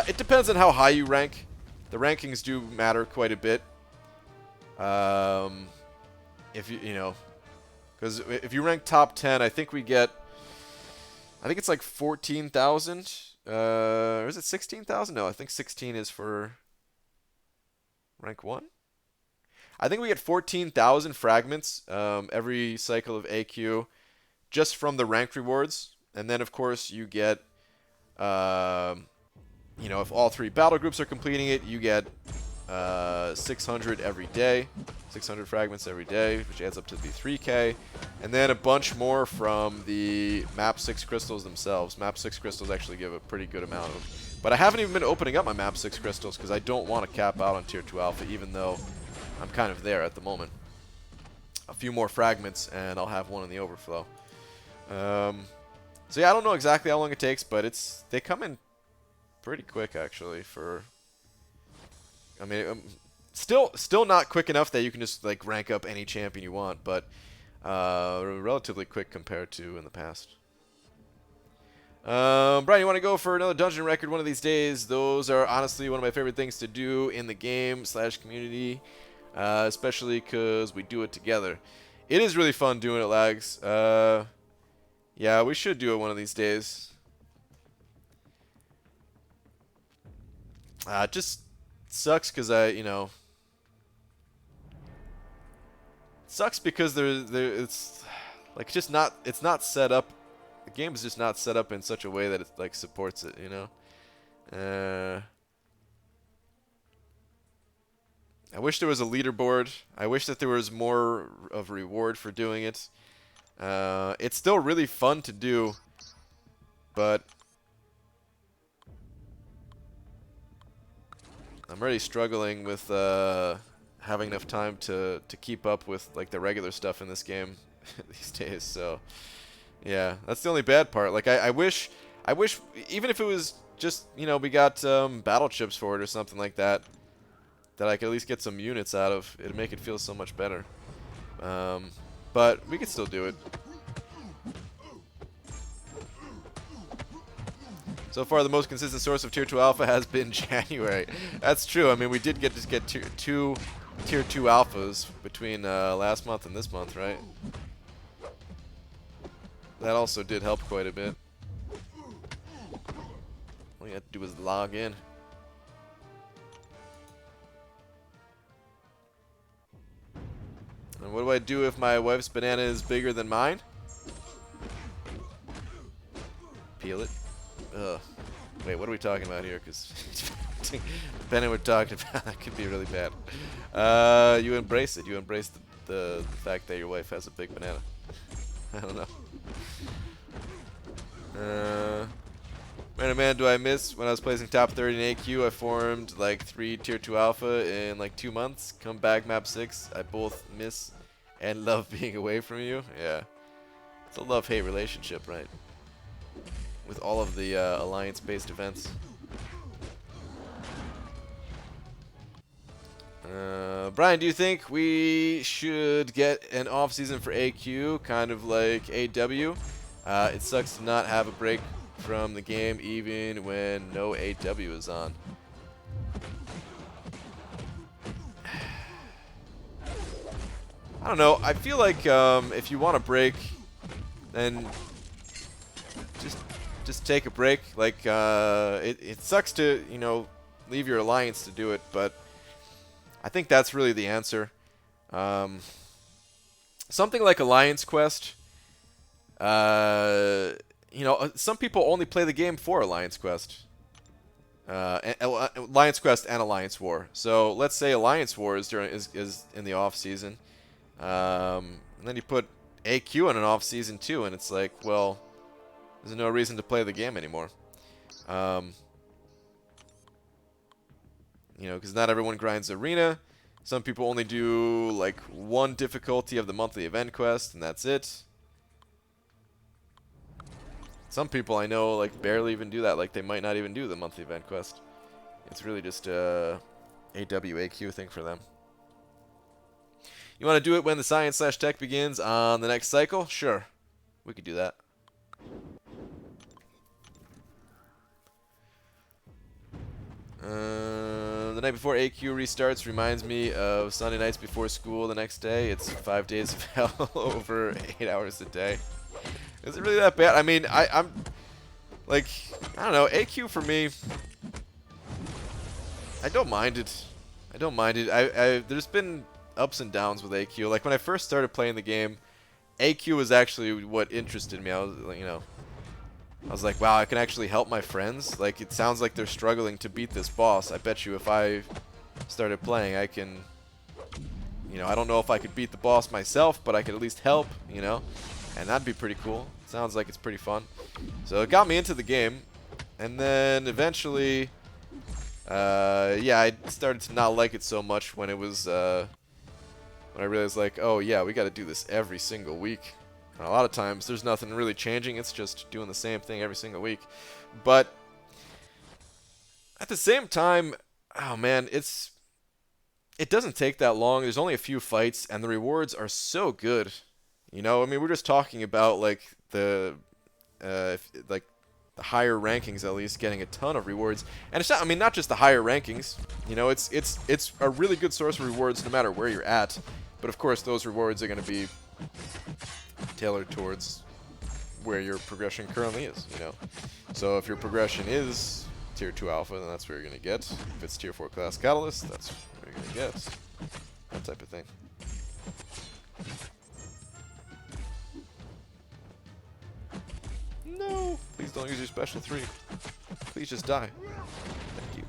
S1: It depends on how high you rank. The rankings do matter quite a bit. If you know, because if you rank top 10, I think we get, I think it's like 14,000. Or is it 16,000? No, I think 16 is for rank 1. I think we get 14,000 fragments every cycle of AQ just from the rank rewards. And then, of course, you get, you know, if all 3 battle groups are completing it, you get 600 every day, 600 fragments every day, which adds up to be 3K, and then a bunch more from the map 6 crystals themselves. Map 6 crystals actually give a pretty good amount of them. But I haven't even been opening up my map 6 crystals because I don't want to cap out on tier 2 alpha, even though I'm kind of there at the moment. A few more fragments and I'll have one in the overflow. So yeah, I don't know exactly how long it takes, but they come in pretty quick actually for, I mean, still not quick enough that you can just like rank up any champion you want, but relatively quick compared to in the past. Brian, you want to go for another dungeon record one of these days? Those are honestly one of my favorite things to do in the game / community, especially because we do it together. It is really fun doing it, Lags. Yeah, we should do it one of these days. Just sucks because sucks because it's like just not, it's not set up. The game is just not set up in such a way that it like supports it, you know. I wish there was a leaderboard. I wish that there was more of a reward for doing it. It's still really fun to do, but I'm already struggling with having enough time to keep up with like the regular stuff in this game these days. So yeah, that's the only bad part. Like I wish even if it was just, you know, we got battle chips for it or something like that, that I could at least get some units out of. It'd make it feel so much better. But we could still do it. So far, the most consistent source of Tier 2 Alpha has been January. That's true. I mean, we did get two Tier 2 Alphas between last month and this month, right? That also did help quite a bit. All you have to do is log in. And what do I do if my wife's banana is bigger than mine? Peel it. Ugh. Wait, what are we talking about here? Because depending on what we're talking about, that could be really bad. You embrace it. You embrace the fact that your wife has a big banana. I don't know. Man, do I miss when I was placing top 30 in AQ? I formed like 3 Tier 2 Alpha in like 2 months. Come back map 6. I both miss and love being away from you. Yeah. It's a love-hate relationship, right? With all of the alliance-based events. Brian, do you think we should get an off-season for AQ, kind of like AW? It sucks to not have a break from the game even when no AW is on. I don't know. I feel like if you want a break, then just take a break. Like it sucks to, you know, leave your alliance to do it, but I think that's really the answer. Something like Alliance Quest. You know, some people only play the game for Alliance Quest. Alliance Quest and Alliance War. So let's say Alliance War is in the off season, and then you put AQ in an off season too, and it's like, well, there's no reason to play the game anymore. You know, because not everyone grinds arena. Some people only do like one difficulty of the monthly event quest, and that's it. Some people I know like barely even do that. Like they might not even do the monthly event quest. It's really just a AWAQ thing for them. You want to do it when the science/tech begins on the next cycle? Sure, we could do that. The night before AQ restarts reminds me of Sunday nights before school the next day. It's 5 days of hell over 8 hours a day. Is it really that bad? I mean, I'm like, I don't know, AQ for me, I don't mind it. I don't mind it. There's been ups and downs with AQ. Like when I first started playing the game, AQ was actually what interested me. I was, you know, I was like, wow, I can actually help my friends. Like, it sounds like they're struggling to beat this boss. I bet you if I started playing, I can, you know, I don't know if I could beat the boss myself, but I could at least help, you know, and that'd be pretty cool. Sounds like it's pretty fun. So it got me into the game, and then eventually, yeah, I started to not like it so much when it was, when I realized, like, oh yeah, we got to do this every single week. And a lot of times there's nothing really changing, it's just doing the same thing every single week. But at the same time, oh man, it doesn't take that long. There's only a few fights and the rewards are so good. You know, I mean, we're just talking about like the higher rankings at least getting a ton of rewards. And it's not, I mean, not just the higher rankings. You know, it's a really good source of rewards no matter where you're at. But of course, those rewards are going to be tailored towards where your progression currently is, you know. So if your progression is tier 2 alpha, then that's where you're going to get. If it's tier 4 class catalyst, that's where you're going to get. That type of thing. No! Please don't use your special 3. Please just die. Thank you.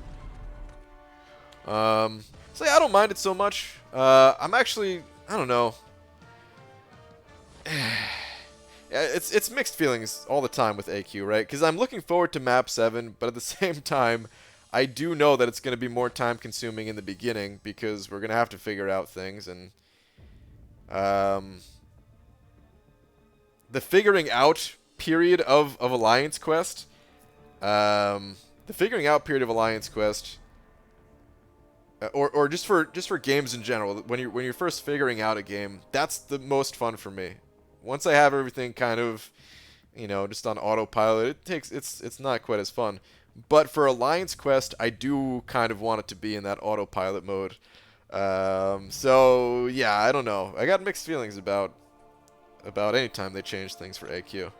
S1: So yeah, I don't mind it so much. I'm actually, I don't know. Yeah, it's mixed feelings all the time with AQ, right? Because I'm looking forward to map 7, but at the same time, I do know that it's going to be more time consuming in the beginning because we're going to have to figure out things, and the figuring out period of Alliance Quest, or just for games in general, when you're first figuring out a game, that's the most fun for me. Once I have everything kind of, you know, just on autopilot, it's not quite as fun. But for Alliance Quest, I do kind of want it to be in that autopilot mode. So yeah, I don't know. I got mixed feelings about any time they change things for AQ.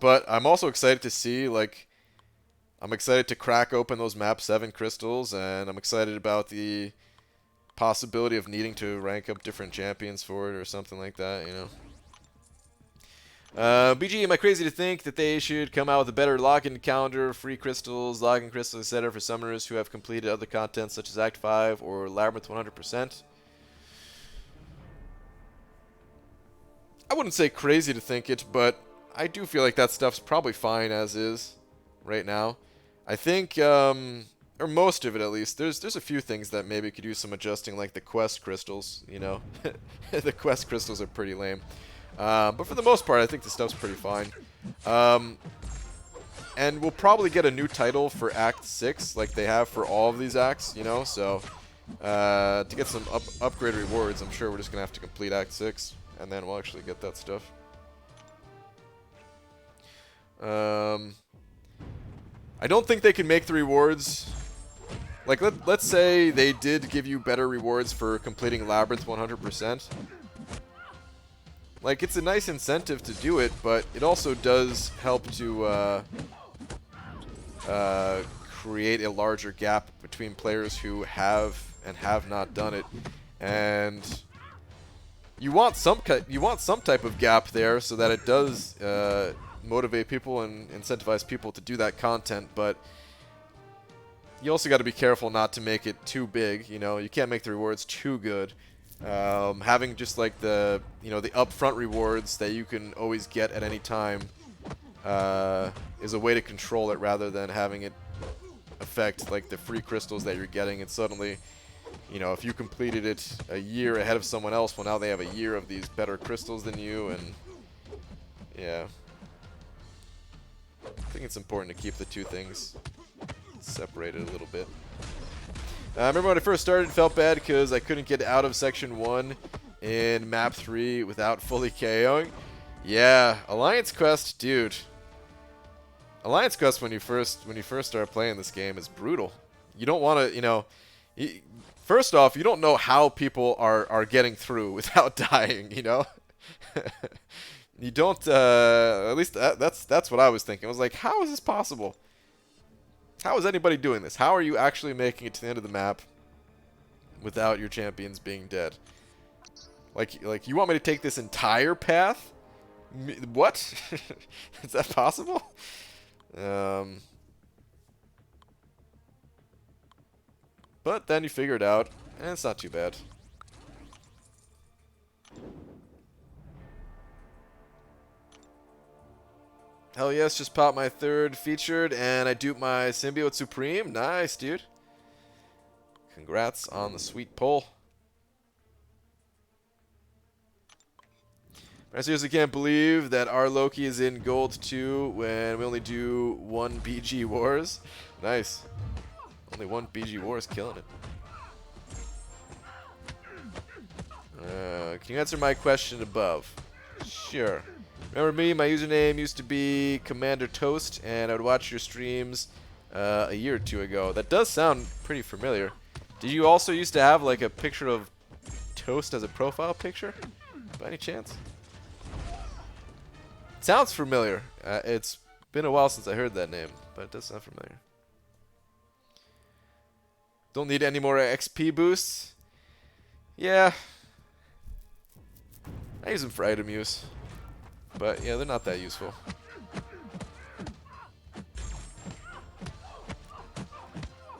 S1: But I'm also excited to see, like, I'm excited to crack open those map 7 crystals, and I'm excited about the possibility of needing to rank up different champions for it or something like that, you know. BG, am I crazy to think that they should come out with a better login calendar, free crystals, login crystals, etc. for summoners who have completed other content such as Act 5 or Labyrinth 100%? I wouldn't say crazy to think it, but I do feel like that stuff's probably fine as is right now. I think, or most of it at least, there's a few things that maybe could use some adjusting, like the quest crystals, you know. The quest crystals are pretty lame. But for the most part, I think the stuff's pretty fine. And we'll probably get a new title for Act 6, like they have for all of these acts, you know. So, to get some upgrade rewards, I'm sure we're just going to have to complete Act 6, and then we'll actually get that stuff. I don't think they can make the rewards... Like, let's say they did give you better rewards for completing Labyrinth 100%. Like, it's a nice incentive to do it, but it also does help to create a larger gap between players who have and have not done it. And you want some type of gap there so that it does motivate people and incentivize people to do that content, but you also got to be careful not to make it too big. You know, you can't make the rewards too good. Having just like the upfront rewards that you can always get at any time is a way to control it, rather than having it affect like the free crystals that you're getting. And suddenly, you know, if you completed it a year ahead of someone else, well, now they have a year of these better crystals than you, and yeah. I think it's important to keep the two things separated a little bit. I remember when I first started, it felt bad because I couldn't get out of Section 1 in Map 3 without fully KOing. Yeah, Alliance Quest, dude. Alliance Quest when you first start playing this game is brutal. You don't want to, you know... First off, you don't know how people are getting through without dying, you know? You don't, at least that's what I was thinking. I was like, how is this possible? How is anybody doing this? How are you actually making it to the end of the map without your champions being dead? Like you want me to take this entire path? What? Is that possible? But then you figure it out, and it's not too bad. Hell yes, just popped my third featured, and I duped my Symbiote Supreme. Nice, dude. Congrats on the sweet pull. I seriously can't believe that our Loki is in Gold 2 when we only do one BG Wars. Nice. Only one BG Wars, killing it. Can you answer my question above? Sure. Remember me? My username used to be Commander Toast, and I would watch your streams a year or two ago. That does sound pretty familiar. Did you also used to have like a picture of Toast as a profile picture? By any chance? It sounds familiar. It's been a while since I heard that name, but it does sound familiar. Don't need any more XP boosts? Yeah. I use them for item use. But yeah, they're not that useful.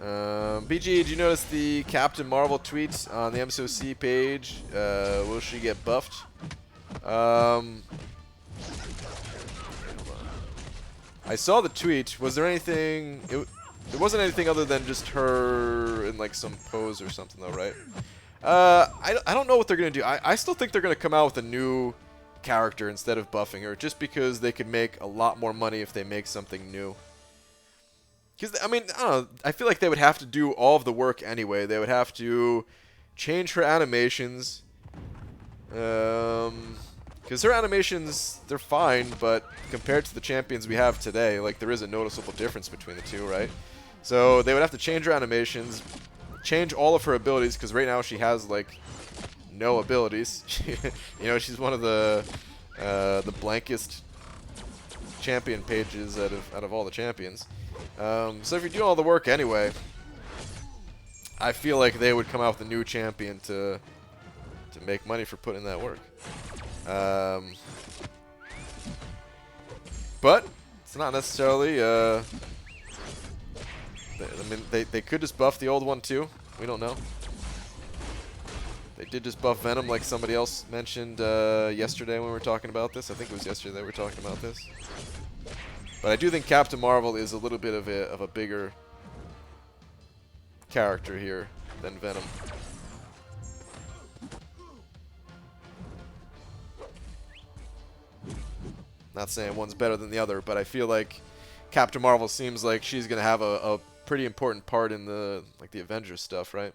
S1: BG, did you notice the Captain Marvel tweets on the MSOC page? Will she get buffed? I saw the tweet. Was there anything... It wasn't anything other than just her in like some pose or something though, right? I don't know what they're going to do. I still think they're going to come out with a new character instead of buffing her, just because they could make a lot more money if they make something new. Because, I mean, I don't know, I feel like they would have to do all of the work anyway. They would have to change her animations. Because her animations, they're fine, but compared to the champions we have today, like, there is a noticeable difference between the two, right? So they would have to change her animations, change all of her abilities, because right now she has, like, no abilities. You know, she's one of the blankest champion pages out of all the champions. So if you're doing all the work anyway, I feel like they would come out with a new champion to make money for putting in that work. But it's not necessarily. I mean, they could just buff the old one too. We don't know. They did just buff Venom, like somebody else mentioned yesterday when we were talking about this. I think it was yesterday we were talking about this. But I do think Captain Marvel is a little bit of a bigger character here than Venom. Not saying one's better than the other, but I feel like Captain Marvel seems like she's gonna have a pretty important part in the Avengers stuff, right?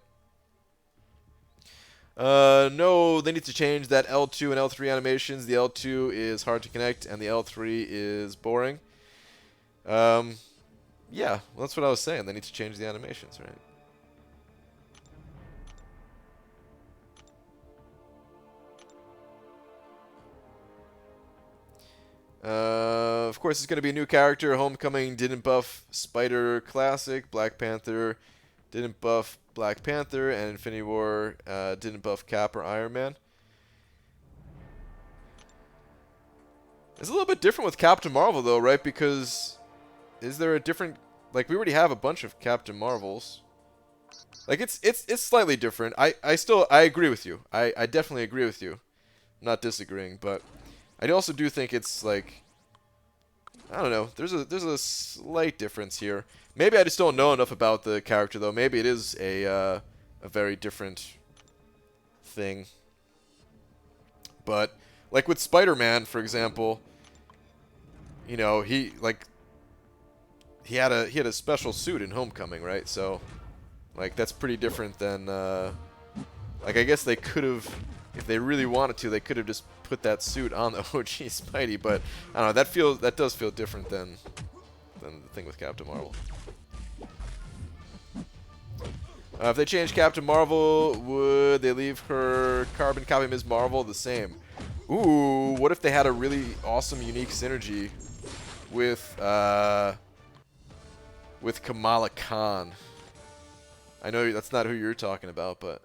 S1: No, they need to change that L2 and L3 animations. The L2 is hard to connect, and the L3 is boring. Yeah, well, that's what I was saying. They need to change the animations, right? Of course, it's going to be a new character. Homecoming didn't buff Spider Classic. Black Panther didn't buff Black Panther. And Infinity War didn't buff Cap or Iron Man. It's a little bit different with Captain Marvel, though, right? Because is there a different... Like, we already have a bunch of Captain Marvels. Like, it's slightly different. I agree with you. I definitely agree with you. I'm not disagreeing, but I also do think it's, like... I don't know. There's a slight difference here. Maybe I just don't know enough about the character, though. Maybe it is a very different thing. But... Like with Spider-Man, for example, you know, he had a special suit in Homecoming, right? So, like, that's pretty different than, like, I guess they could have, if they really wanted to, they could have just put that suit on the OG Spidey. But I don't know, that does feel different than the thing with Captain Marvel. If they change Captain Marvel, would they leave her carbon copy Ms. Marvel the same? Ooh, what if they had a really awesome, unique synergy with Kamala Khan? I know that's not who you're talking about, but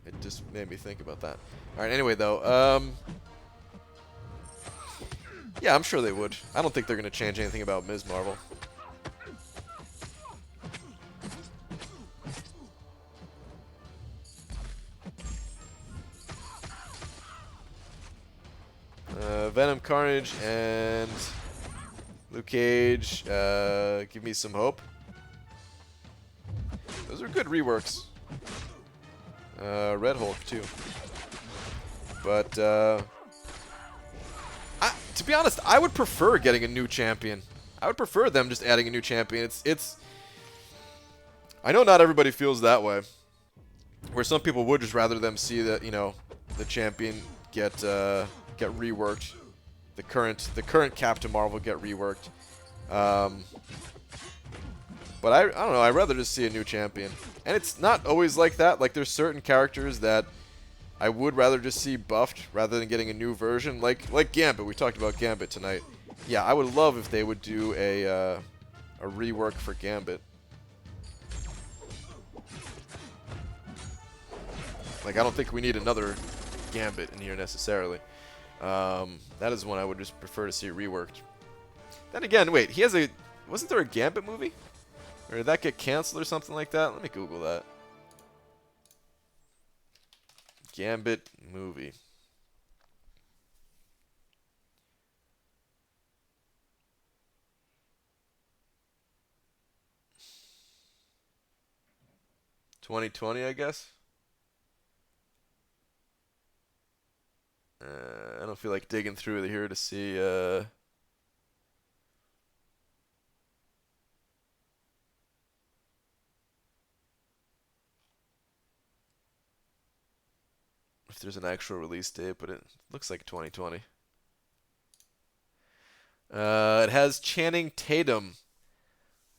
S1: it just made me think about that. All right, anyway, though, yeah, I'm sure they would. I don't think they're going to change anything about Ms. Marvel. Venom, Carnage, and Luke Cage, give me some hope. Those are good reworks. Red Hulk, too. But, to be honest, I would prefer getting a new champion. I would prefer them just adding a new champion. I know not everybody feels that way. Where some people would just rather them see that, you know, the champion get reworked. The current Captain Marvel get reworked. But I don't know, I'd rather just see a new champion. And it's not always like that. Like, there's certain characters that I would rather just see buffed rather than getting a new version. Like Gambit. We talked about Gambit tonight. Yeah, I would love if they would do a rework for Gambit. Like, I don't think we need another Gambit in here necessarily. That is one I would just prefer to see reworked. Then again, wait, wasn't there a Gambit movie? Or did that get canceled or something like that? Let me Google that. Gambit movie. $2020, I guess. I don't feel like digging through here to see. If there's an actual release date, but it looks like 2020. It has Channing Tatum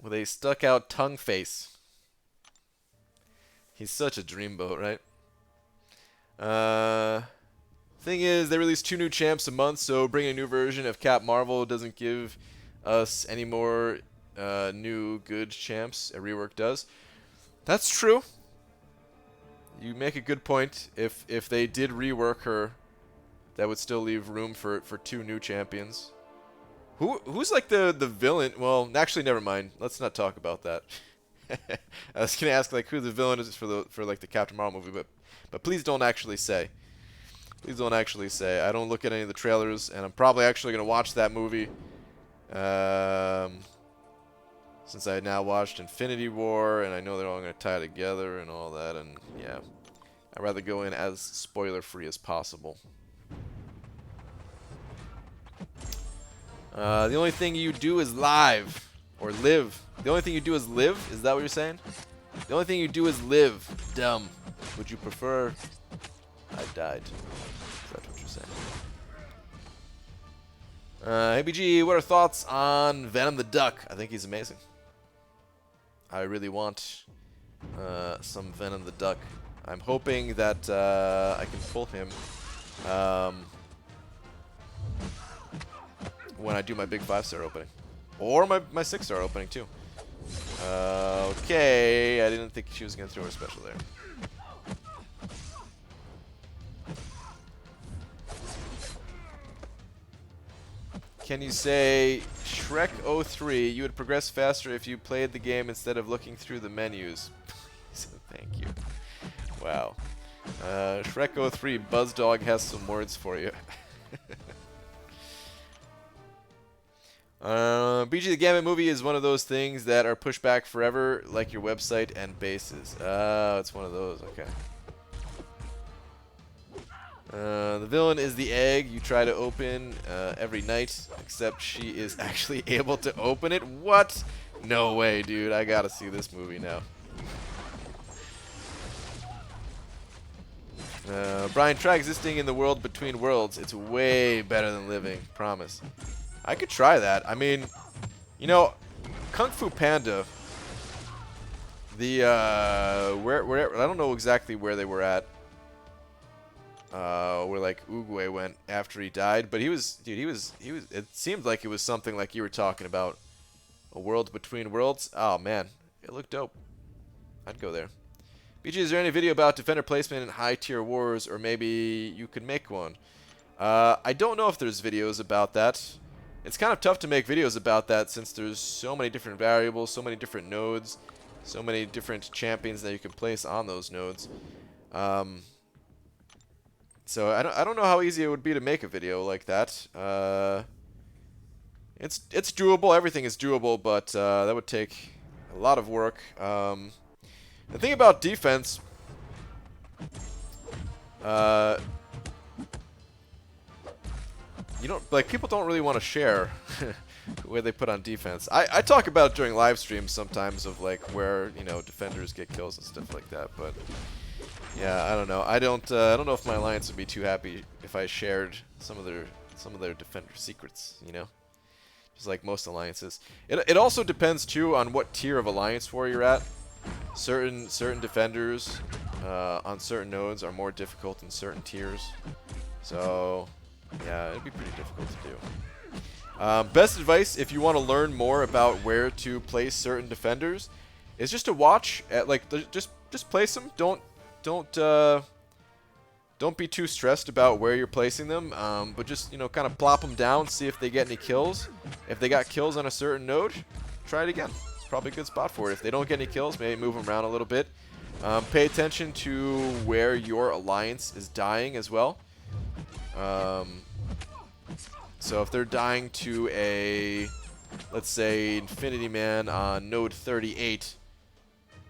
S1: with a stuck-out tongue face. He's such a dreamboat, right? Thing is, they release 2 new champs a month, so bringing a new version of Cap Marvel doesn't give us any more new good champs. A rework does. That's true. You make a good point. If they did rework her, that would still leave room for 2 new champions. Who's like the villain? Well, actually, never mind. Let's not talk about that. I was gonna ask like who the villain is for like the Captain Marvel movie, but please don't actually say. Please don't actually say. I don't look at any of the trailers, and I'm probably actually gonna watch that movie. Since I now watched Infinity War, and I know they're all gonna tie together and all that, and yeah, I'd rather go in as spoiler-free as possible. The only thing you do is live. Or live. The only thing you do is live? Is that what you're saying? The only thing you do is live. Dumb. Would you prefer... I died. Is that what you're saying? Hey BG, what are thoughts on Venom the Duck? I think he's amazing. I really want some Venom the Duck. I'm hoping that I can pull him. when I do my big 5-star opening. Or my 6-star opening, too. Okay, I didn't think she was going to throw her special there. Can you say, Shrek 03, you would progress faster if you played the game instead of looking through the menus? Thank you. Wow. Shrek 03, Buzzdog has some words for you. BG the Gambit movie is one of those things that are pushed back forever, like your website and bases. It's one of those, okay. The villain is the egg you try to open every night, except she is actually able to open it. What? No way, dude. I gotta see this movie now. Brian, try existing in the world between worlds. It's way better than living. Promise. I could try that. I mean, you know, Kung Fu Panda. The where I don't know exactly where they were at. Where like Oogway went after he died, but he was, dude, he was. It seemed like it was something like you were talking about, a world between worlds. Oh man, it looked dope. I'd go there. BG, is there any video about defender placement in high tier wars, or maybe you could make one? I don't know if there's videos about that. It's kind of tough to make videos about that since there's so many different variables, so many different nodes, so many different champions that you can place on those nodes. So I don't know how easy it would be to make a video like that. It's doable. Everything is doable, but that would take a lot of work. The thing about defense, you don't, like, people don't really want to share where they put on defense. I talk about it during live streams sometimes of like where, you know, defenders get kills and stuff like that, but yeah, I don't know. I don't know if my alliance would be too happy if I shared some of their defender secrets, you know? Just like most alliances. It also depends too on what tier of alliance war you're at. Certain defenders on certain nodes are more difficult in certain tiers. So yeah, it'd be pretty difficult to do. Best advice if you want to learn more about where to place certain defenders is just to watch at, like, just place them. Don't be too stressed about where you're placing them, but just, you know, kind of plop them down, see if they get any kills. If they got kills on a certain node, try it again. It's probably a good spot for it. If they don't get any kills, maybe move them around a little bit. Pay attention to where your alliance is dying as well. So if they're dying to a, let's say, Infinity Man on node 38,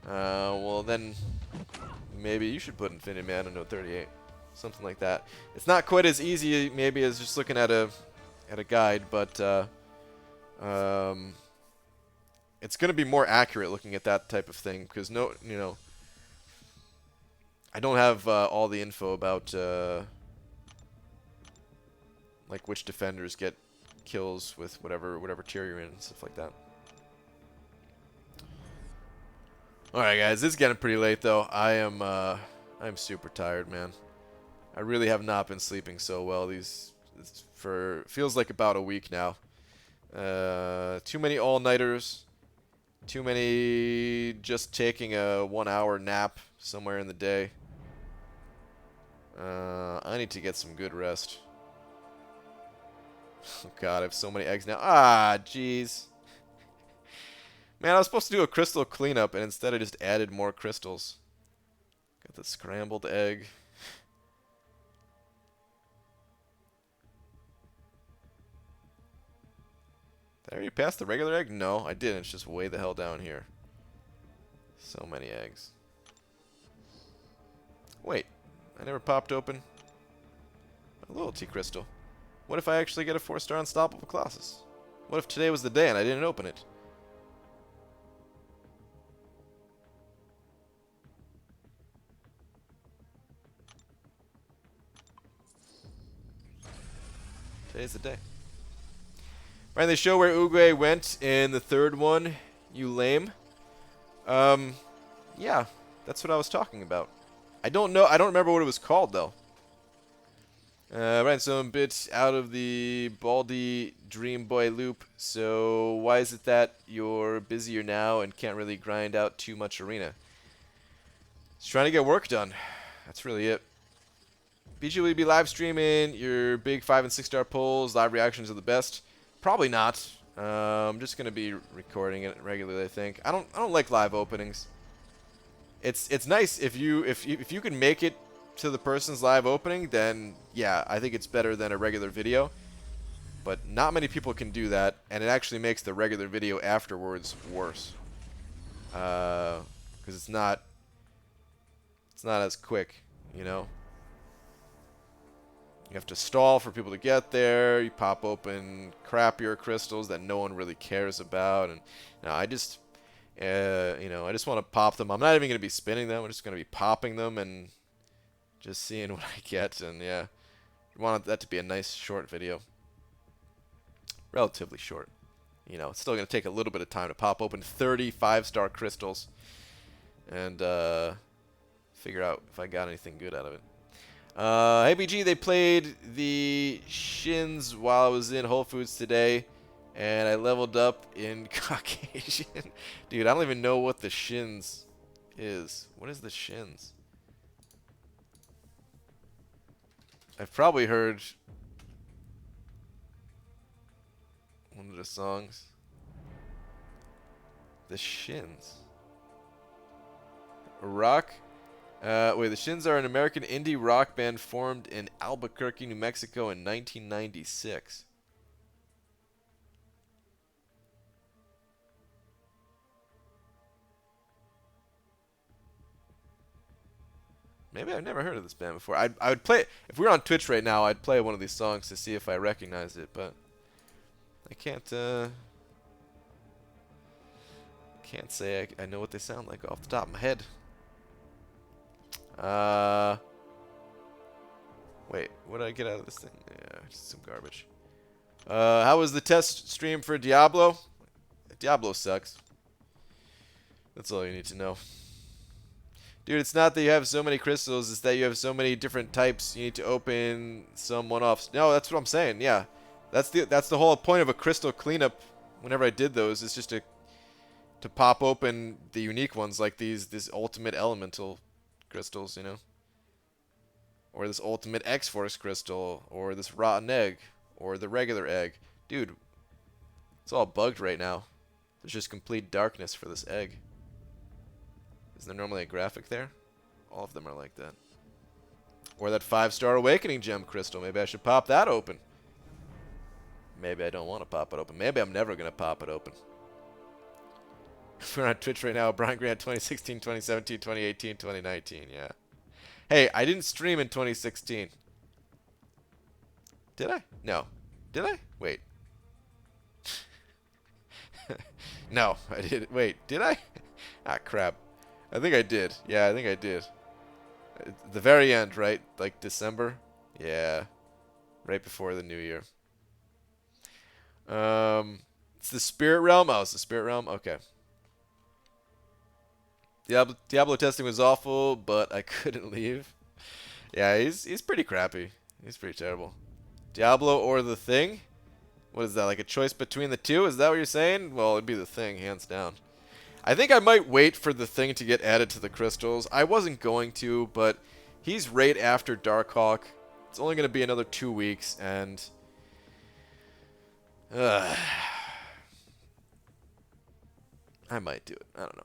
S1: well then maybe you should put Infinity Man on node 38. Something like that. It's not quite as easy maybe as just looking at a guide, but it's going to be more accurate looking at that type of thing because I don't have all the info about like which defenders get kills with whatever tier you're in and stuff like that. Alright guys, it's getting pretty late though. I'm super tired, man. I really have not been sleeping so well feels like about a week now. Too many all-nighters. Too many just taking a 1-hour nap somewhere in the day. I need to get some good rest. Oh god, I have so many eggs now. Ah, jeez. Man, I was supposed to do a crystal cleanup, and instead I just added more crystals. Got the scrambled egg. Did I already pass the regular egg? No, I didn't. It's just way the hell down here. So many eggs. Wait, I never popped open a loyalty crystal. What if I actually get a 4-star Unstoppable Colossus? What if today was the day and I didn't open it? Today's the day. Right, they show where Oogway went in the third one. You lame. Yeah, that's what I was talking about. I don't know. I don't remember what it was called though. Right, so I'm a bit out of the Baldy Dream Boy loop. So why is it that you're busier now and can't really grind out too much arena? Just trying to get work done. That's really it. BG, will you be live streaming your big 5 and 6 star pulls? Live reactions are the best. Probably not. I'm just gonna be recording it regularly. I think. I don't like live openings. It's nice if you can make it to the person's live opening, then yeah, I think it's better than a regular video. But not many people can do that, and it actually makes the regular video afterwards worse. Because it's not as quick, you know. You have to stall for people to get there. You pop open crappier crystals that no one really cares about, and you know, I just want to pop them. I'm not even going to be spinning them. I'm just going to be popping them and just seeing what I get. And yeah, I want that to be a nice short video, relatively short. You know, it's still going to take a little bit of time to pop open 30 5-star crystals and figure out if I got anything good out of it. Hey BG, they played the Shins while I was in Whole Foods today, and I leveled up in Caucasian. Dude, I don't even know what the Shins is. What is the Shins? I've probably heard one of the songs. The Shins. Rock? Wait, the Shins are an American indie rock band formed in Albuquerque, New Mexico in 1996. Maybe I've never heard of this band before. I would play it. If we were on Twitch right now, I'd play one of these songs to see if I recognize it, but I can't say I know what they sound like off the top of my head. Wait, what did I get out of this thing? Yeah, just some garbage. How was the test stream for Diablo? Diablo sucks. That's all you need to know. Dude, it's not that you have so many crystals, it's that you have so many different types. You need to open some one-offs. No, that's what I'm saying, yeah. That's the whole point of a crystal cleanup whenever I did those, is just to pop open the unique ones, like these ultimate elemental crystals, you know? Or this ultimate X-Force crystal, or this rotten egg, or the regular egg. Dude, it's all bugged right now. There's just complete darkness for this egg. Isn't there normally a graphic there? All of them are like that. Or that 5-star awakening gem crystal. Maybe I should pop that open. Maybe I don't want to pop it open. Maybe I'm never going to pop it open. If we're on Twitch right now, Brian Grant 2016, 2017, 2018, 2019. Yeah. Hey, I didn't stream in 2016. Did I? No. Did I? Wait. No, I didn't. Wait, did I? Ah, crap. I think I did. Yeah, I think I did. At the very end, right? Like December? Yeah. Right before the new year. It's the Spirit Realm? Oh, it's the Spirit Realm? Okay. Diablo testing was awful, but I couldn't leave. Yeah, he's pretty crappy. He's pretty terrible. Diablo or The Thing? What is that, like a choice between the two? Is that what you're saying? Well, it'd be The Thing, hands down. I think I might wait for The Thing to get added to the crystals. I wasn't going to, but he's right after Darkhawk. It's only going to be another 2 weeks, and... I might do it. I don't know.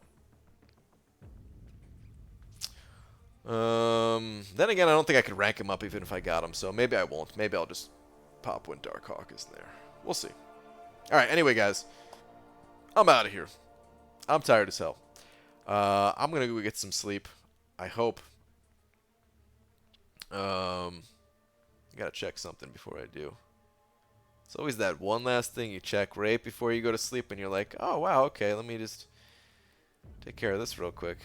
S1: Then again, I don't think I could rank him up even if I got him, so maybe I won't. Maybe I'll just pop when Darkhawk is there. We'll see. Alright, anyway, guys. I'm out of here. I'm tired as hell. I'm gonna go get some sleep. I hope. Gotta check something before I do. It's always that one last thing you check right before you go to sleep, and you're like, oh, wow, okay, let me just take care of this real quick.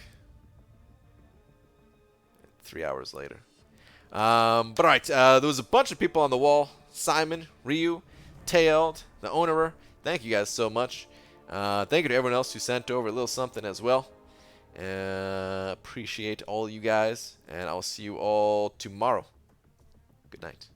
S1: 3 hours later. But alright, there was a bunch of people on the wall. Simon, Ryu, Tailed, the Ownerer. Thank you guys so much. Thank you to everyone else who sent over a little something as well. Appreciate all you guys, and I'll see you all tomorrow. Good night.